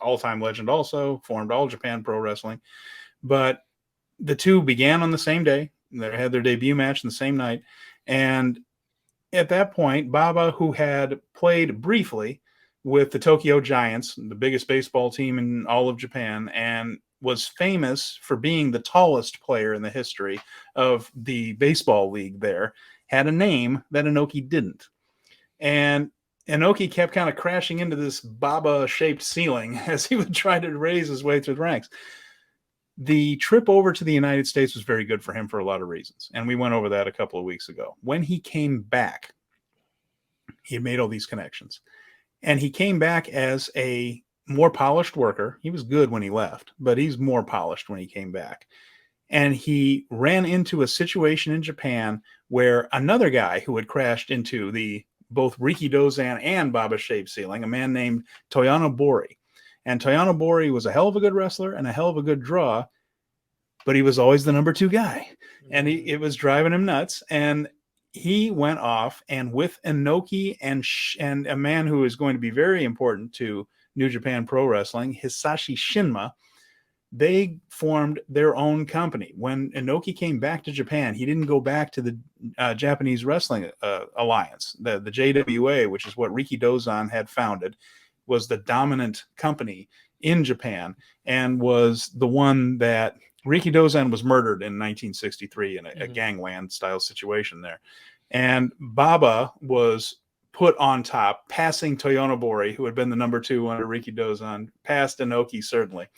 all-time legend also, formed All Japan Pro Wrestling. But the two began on the same day. They had their debut match on the same night. And at that point, Baba, who had played briefly with the Tokyo Giants, the biggest baseball team in all of Japan, and was famous for being the tallest player in the history of the baseball league there, had a name that Inoki didn't. And Inoki kept kind of crashing into this Baba-shaped ceiling as he would try to raise his way through the ranks. The trip over to the United States was very good for him for a lot of reasons, and we went over that a couple of weeks ago. When he came back, he had made all these connections, and he came back as a more polished worker. He was good when he left, but he's more polished when he came back. And he ran into a situation in Japan where another guy who had crashed into both Rikidozan and Baba-shaped ceiling, a man named Toyono Bori. And Toyono Bori was a hell of a good wrestler and a hell of a good draw, but he was always the number two guy. And it was driving him nuts. And he went off, and with Inoki and a man who is going to be very important to New Japan Pro Wrestling, Hisashi Shinma, they formed their own company. When Inoki came back to Japan, he didn't go back to the Japanese Wrestling Alliance. The JWA, which is what Rikidozan had founded, was the dominant company in Japan, and was the one that Rikidozan was murdered in 1963 in a gangland style situation there. And Baba was put on top, passing Toyono Bori, who had been the number two under Rikidozan, past Inoki certainly.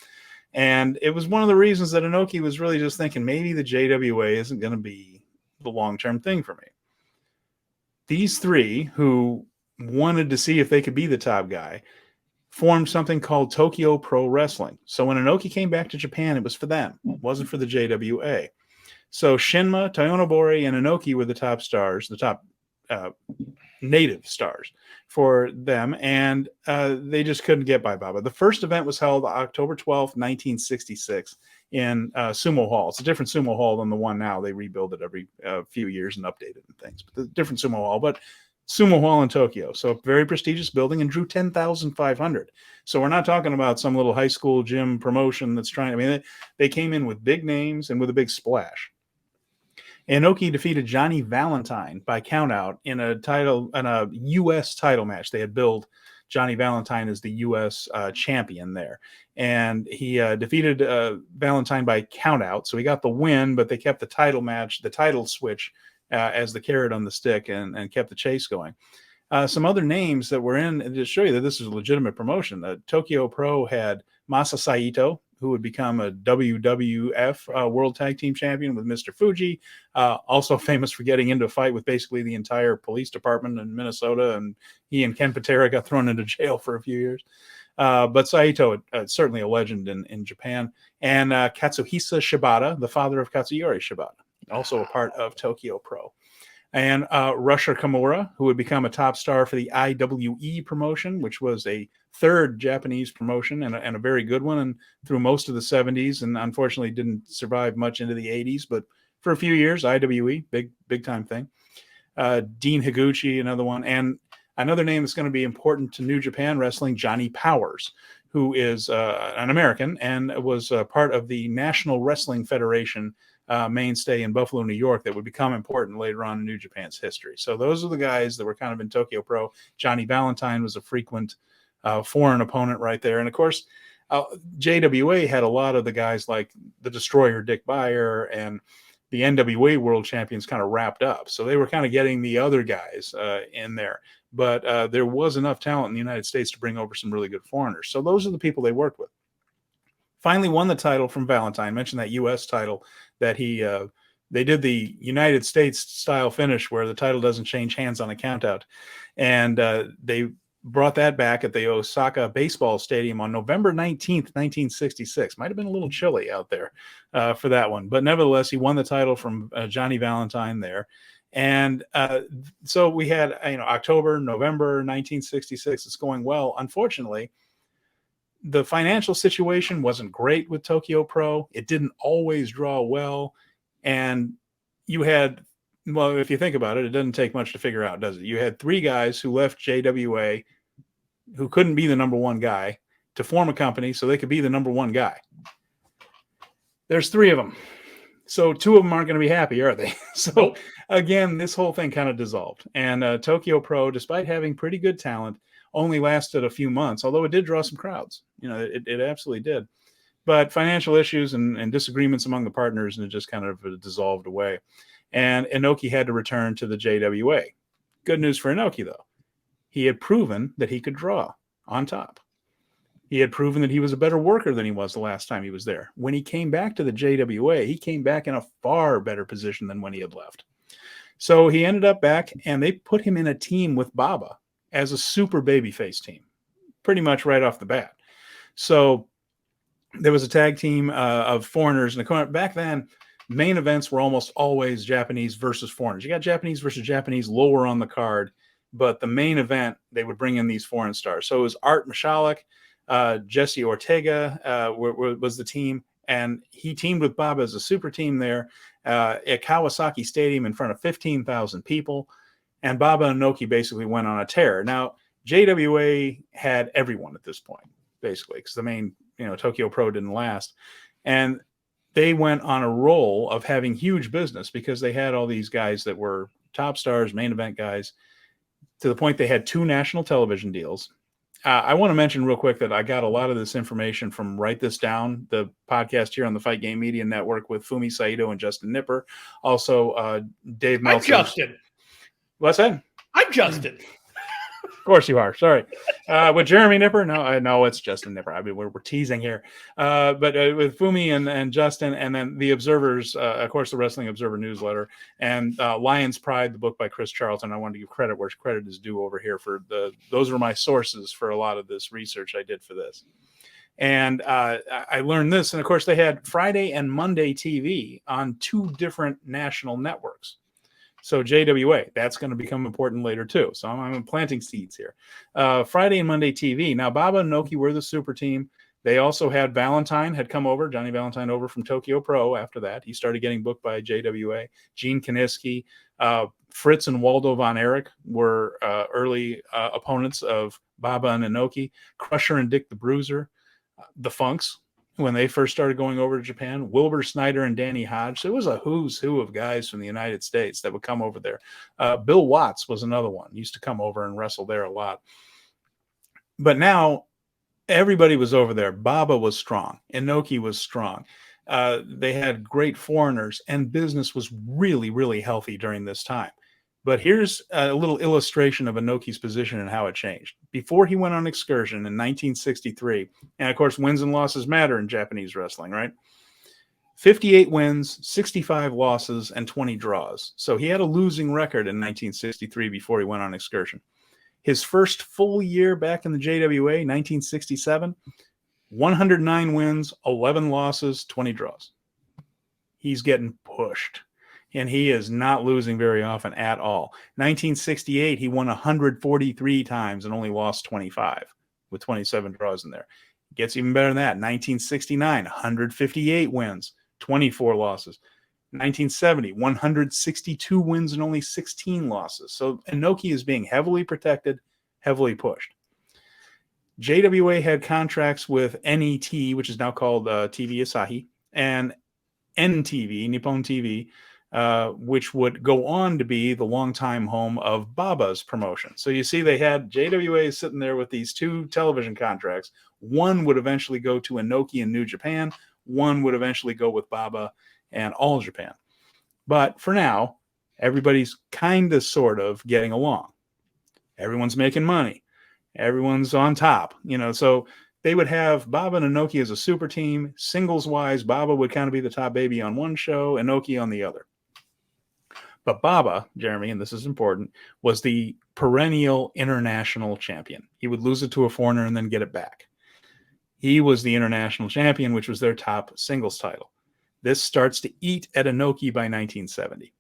And it was one of the reasons that Inoki was really just thinking, maybe the JWA isn't going to be the long-term thing for me. These three, who wanted to see if they could be the top guy, formed something called Tokyo Pro Wrestling. So when Inoki came back to Japan, it was for them. It wasn't for the JWA. So Shinma, Toyono Bori, and Inoki were the top stars, the top native stars for them, and they just couldn't get by Baba. The first event was held October 12th, 1966 in Sumo Hall. It's a different Sumo Hall than the one now. They rebuild it every few years and update it and things, but the different Sumo Hall, but Sumo Hall in Tokyo. So a very prestigious building, and drew 10,500. So we're not talking about some little high school gym promotion that's trying. I mean, they came in with big names and with a big splash. Inoki defeated Johnny Valentine by countout in a U.S. title match. They had billed Johnny Valentine as the U.S. champion there, and he defeated Valentine by countout. So he got the win, but they kept the title match, the title switch, as the carrot on the stick, and kept the chase going. Some other names that were in, to show you that this is a legitimate promotion. The Tokyo Pro had Masa Saito, who would become a WWF World Tag Team Champion with Mr. Fuji, also famous for getting into a fight with basically the entire police department in Minnesota, and he and Ken Patera got thrown into jail for a few years. But Saito, certainly a legend in Japan. And Katsuhisa Shibata, the father of Katsuyori Shibata, also a part of Tokyo Pro. And Rusher Kimura, who would become a top star for the IWE promotion, which was a third Japanese promotion and a very good one, and through most of the 70s, and unfortunately didn't survive much into the 80s, but for a few years, IWE, big time thing. Dean Higuchi, another one. And another name that's going to be important to New Japan Wrestling, Johnny Powers, who is an American and was part of the National Wrestling Federation mainstay in Buffalo, New York, that would become important later on in New Japan's history. So those are the guys that were kind of in Tokyo Pro. Johnny Valentine was a frequent foreign opponent right there. And of course, JWA had a lot of the guys like the Destroyer, Dick Beyer, and the NWA World Champions kind of wrapped up. So they were kind of getting the other guys in there. But there was enough talent in the United States to bring over some really good foreigners. So those are the people they worked with. Finally won the title from Valentine. Mentioned that U.S. title that they did the United States style finish where the title doesn't change hands on a countout. And they brought that back at the Osaka Baseball Stadium on November 19th, 1966. Might have been a little chilly out there for that one. But nevertheless, he won the title from Johnny Valentine there. And so we had, October, November 1966. It's going well. Unfortunately, the financial situation wasn't great with Tokyo Pro. It didn't always draw well. And you had, well, if you think about it, it doesn't take much to figure out, does it? You had three guys who left JWA who couldn't be the number one guy to form a company so they could be the number one guy. There's three of them. So two of them aren't going to be happy, are they? So again, this whole thing kind of dissolved. And Tokyo Pro, despite having pretty good talent, only lasted a few months, although it did draw some crowds. It absolutely did. But financial issues and disagreements among the partners, and it just kind of dissolved away. And Inoki had to return to the JWA. Good news for Inoki, though. He had proven that he could draw on top. He had proven that he was a better worker than he was the last time he was there. When he came back to the JWA, he came back in a far better position than when he had left. So he ended up back, and they put him in a team with Baba as a super babyface team, pretty much right off the bat. So there was a tag team of foreigners. And back then, main events were almost always Japanese versus foreigners. You got Japanese versus Japanese lower on the card, but the main event, they would bring in these foreign stars. So it was Art Michalek, Jesse Ortega was the team, and he teamed with Baba as a super team there at Kawasaki Stadium in front of 15,000 people. And Baba and Inoki basically went on a tear. Now, JWA had everyone at this point, basically, because the main, Tokyo Pro didn't last. And they went on a roll of having huge business because they had all these guys that were top stars, main event guys, to the point they had 2 national television deals. I want to mention real quick that I got a lot of this information from Write This Down, the podcast here on the Fight Game Media Network with Fumi Saito and Justin Nipper. Also, Dave Meltzer. I'm Justin. What's that? I'm Justin. Of course you are. Sorry. With Jeremy Nipper? No, it's Justin Nipper. I mean, we're teasing here. But with Fumi and Justin, and then the Observers, of course, the Wrestling Observer newsletter, and Lion's Pride, the book by Chris Charlton. I wanted to give credit where credit is due over here for those were my sources for a lot of this research I did for this. And I learned this. And of course, they had Friday and Monday TV on 2 different national networks. So JWA, that's going to become important later too. So I'm planting seeds here. Friday and Monday TV. Now, Baba and Inoki were the super team. They also had Valentine had come over, Johnny Valentine over from Tokyo Pro after that. He started getting booked by JWA. Gene Kaniski, Fritz and Waldo Von Erich were early opponents of Baba and Inoki. Crusher and Dick the Bruiser. The Funks, when they first started going over to Japan, Wilbur Snyder and Danny Hodge. So it was a who's who of guys from the United States that would come over there. Bill Watts was another one. Used to come over and wrestle there a lot. But now everybody was over there. Baba was strong. Inoki was strong. They had great foreigners, and business was really, really healthy during this time. But here's a little illustration of Inoki's position and how it changed. Before he went on excursion in 1963, and of course, wins and losses matter in Japanese wrestling, right? 58 wins, 65 losses, and 20 draws. So he had a losing record in 1963 before he went on excursion. His first full year back in the JWA, 1967, 109 wins, 11 losses, 20 draws. He's getting pushed. And he is not losing very often at all. 1968, he won 143 times and only lost 25 with 27 draws in there. Gets even better than that. 1969, 158 wins, 24 losses. 1970, 162 wins and only 16 losses. So Inoki is being heavily protected, heavily pushed. JWA had contracts with NET, which is now called TV Asahi, and NTV, Nippon TV, which would go on to be the longtime home of Baba's promotion. So you see, they had JWA sitting there with these two television contracts. One would eventually go to Inoki in New Japan. One would eventually go with Baba and All Japan. But for now, everybody's kind of sort of getting along. Everyone's making money. Everyone's on top, so they would have Baba and Inoki as a super team. Singles wise, Baba would kind of be the top baby on one show, Inoki on the other. But Baba, Jeremy, and this is important, was the perennial international champion. He would lose it to a foreigner and then get it back. He was the international champion, which was their top singles title. This starts to eat at Inoki by 1970.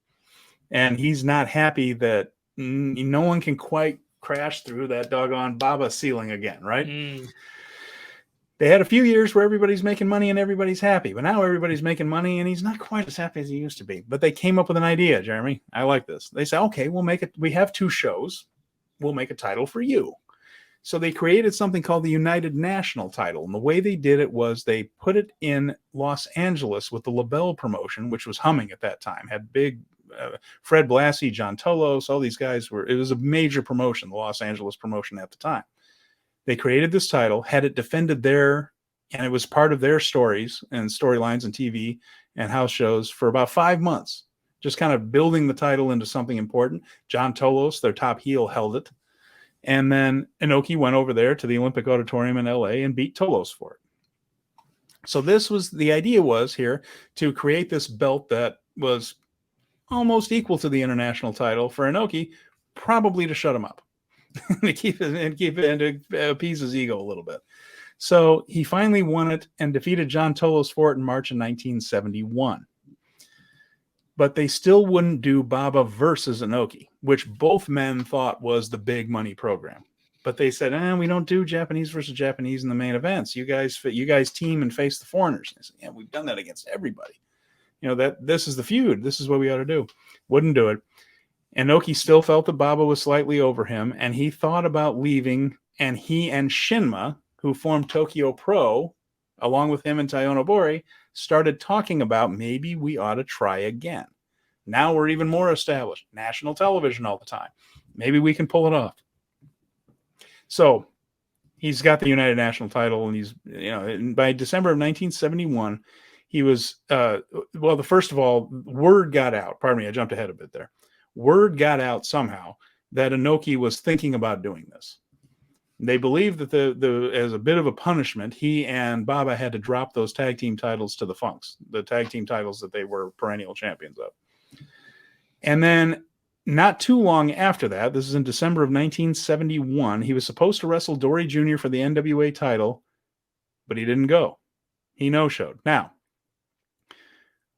And he's not happy that no one can quite crash through that doggone Baba ceiling again, right? They had a few years where everybody's making money and everybody's happy, but now everybody's making money and he's not quite as happy as he used to be. But they came up with an idea, Jeremy. I like this. They said, okay, we'll make it. We have two shows. We'll make a title for you. So they created something called the United National title. And the way they did it was they put it in Los Angeles with the LaBelle promotion, which was humming at that time, had big Fred Blassie, John Tolos, all these guys it was a major promotion, the Los Angeles promotion at the time. They created this title, had it defended there, and it was part of their stories and storylines and TV and house shows for about 5 months, just kind of building the title into something important. John Tolos, their top heel, held it. And then Inoki went over there to the Olympic Auditorium in LA and beat Tolos for it. So the idea was here to create this belt that was almost equal to the international title for Inoki, probably to shut him up to keep it and to appease his ego a little bit. So he finally won it and defeated John Tolos for it in March of 1971. But they still wouldn't do Baba versus Inoki, which both men thought was the big money program. But they said, we don't do Japanese versus Japanese in the main events. You guys team and face the foreigners. And they said, we've done that against everybody. That this is the feud. This is what we ought to do. Wouldn't do it. Inoki still felt that Baba was slightly over him, and he thought about leaving, and he and Shinma, who formed Tokyo Pro, along with him and Taiyo Nobori, started talking about maybe we ought to try again. Now we're even more established. National television all the time. Maybe we can pull it off. So he's got the United National title, and he's, by December of 1971, he was, first of all, word got out. Pardon me, I jumped ahead a bit there. Word got out somehow that Inoki was thinking about doing this. They believed that as a bit of a punishment, he and Baba had to drop those tag team titles to the Funks, the tag team titles that they were perennial champions of. And then not too long after that, this is in December of 1971, he was supposed to wrestle Dory Jr. for the NWA title, but he didn't go. He no-showed. Now,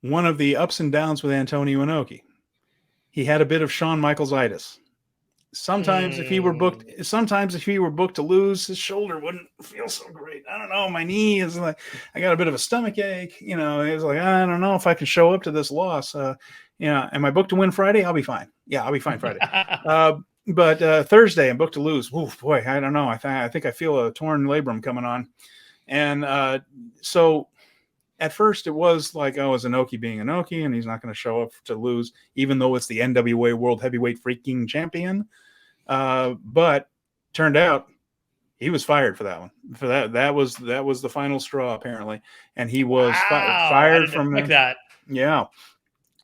one of the ups and downs with Antonio Inoki, he had a bit of Shawn Michaels-itis. Sometimes if he were booked to lose, his shoulder wouldn't feel so great. I don't know. My knee is like, I got a bit of a stomach ache. It was like, I don't know if I can show up to this loss. Am I booked to win Friday? I'll be fine. Yeah, I'll be fine Friday. But Thursday I'm booked to lose. Ooh, boy, I don't know. I think I feel a torn labrum coming on. And so at first it was like, is Inoki being Inoki and he's not going to show up to lose, even though it's the NWA World Heavyweight freaking champion. But turned out he was fired for that one. For that was the final straw apparently, and he was fired from that. Yeah.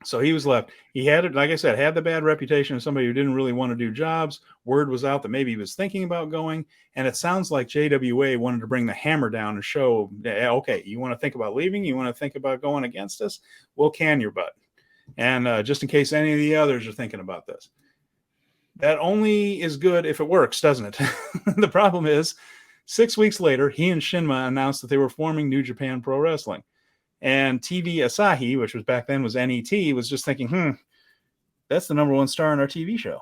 So he was left. He had, like I said, had the bad reputation of somebody who didn't really want to do jobs. Word was out that maybe he was thinking about going. And it sounds like JWA wanted to bring the hammer down and show, okay, you want to think about leaving? You want to think about going against us? We'll can your butt. And just in case any of the others are thinking about this. That only is good if it works, doesn't it? The problem is, 6 weeks later, he and Shinma announced that they were forming New Japan Pro Wrestling. And TV Asahi, which was back then was NET, was just thinking, that's the number one star in our TV show.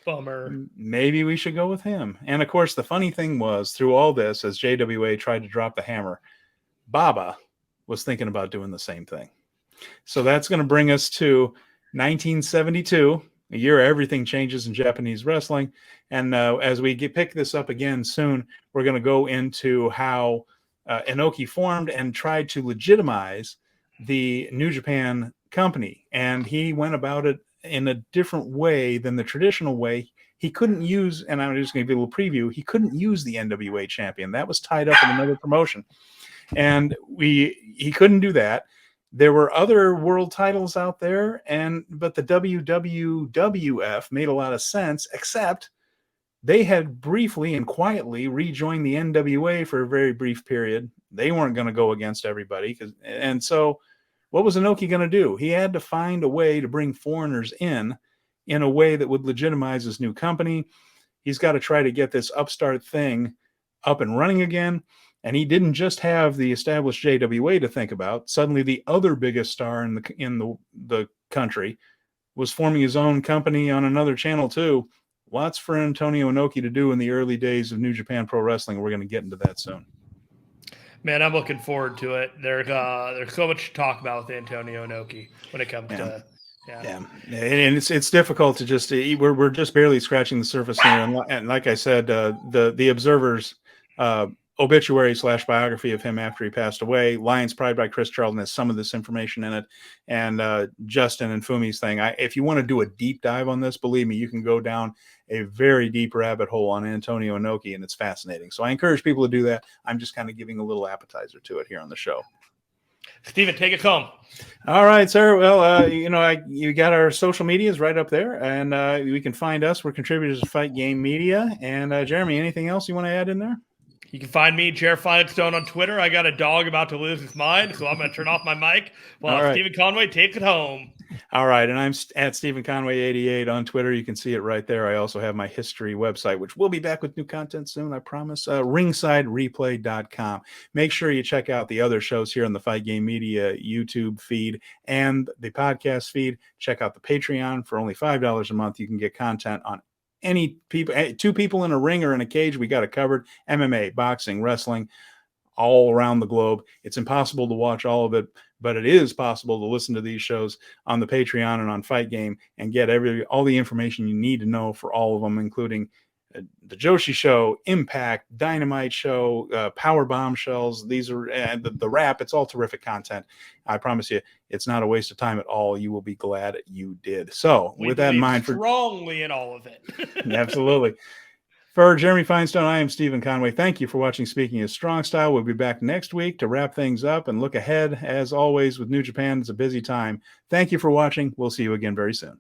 Bummer. Maybe we should go with him. And of course, the funny thing was, through all this, as JWA tried to drop the hammer, Baba was thinking about doing the same thing. So that's going to bring us to 1972, a year everything changes in Japanese wrestling. And as we pick this up again soon, we're going to go into how Inoki formed and tried to legitimize the New Japan company. And he went about it in a different way than the traditional way. He couldn't use, and I'm just going to give you a little preview, he couldn't use the NWA champion. That was tied up in another promotion. And he couldn't do that. There were other world titles out there, but the WWF made a lot of sense, except they had briefly and quietly rejoined the NWA for a very brief period. They weren't going to go against everybody. And so what was Inoki going to do? He had to find a way to bring foreigners in a way that would legitimize his new company. He's got to try to get this upstart thing up and running again. And he didn't just have the established JWA to think about. Suddenly, the other biggest star in the country was forming his own company on another channel too. Lots for Antonio Inoki to do in the early days of New Japan Pro Wrestling. We're going to get into that soon. Man, I'm looking forward to it. There's so much to talk about with Antonio Inoki when it comes to. Yeah, and it's difficult to just we're just barely scratching the surface here. And like I said, the Observer's obituary / biography of him after he passed away, Lion's Pride by Chris Charlton, has some of this information in it, and Justin and Fumi's thing. If you want to do a deep dive on this, believe me, you can go down a very deep rabbit hole on Antonio Inoki, and it's fascinating. So I encourage people to do that. I'm just kind of giving a little appetizer to it here on the show. Steven, take it home. All right, sir. Well, you got our social medias right up there, and we can find us. We're contributors to Fight Game Media. And Jeremy, anything else you want to add in there? You can find me, Jeremy Finestone, on Twitter. I got a dog about to lose his mind, so I'm going to turn off my mic. Well, right. Stephen Conway, take it home. All right, and I'm at Stephen Conway 88 on Twitter. You can see it right there. I also have my history website, which will be back with new content soon, I promise. RingsideReplay.com. Make sure you check out the other shows here on the Fight Game Media YouTube feed and the podcast feed. Check out the Patreon for only $5 a month. You can get content on any people, 2 people in a ring or in a cage. We got it covered. MMA, boxing, wrestling, all around the globe. It's impossible to watch all of it, but it is possible to listen to these shows on the Patreon and on Fight Game and get all the information you need to know for all of them, including the Joshi Show, Impact, Dynamite Show, Power Bombshells. These are the Wrap. It's all terrific content. I promise you, it's not a waste of time at all. You will be glad you did. So, with that in mind, strongly in all of it. Absolutely. For Jeremy Finestone, I am Stephen Conway. Thank you for watching Speaking of Strong Style. We'll be back next week to wrap things up and look ahead. As always, with New Japan, it's a busy time. Thank you for watching. We'll see you again very soon.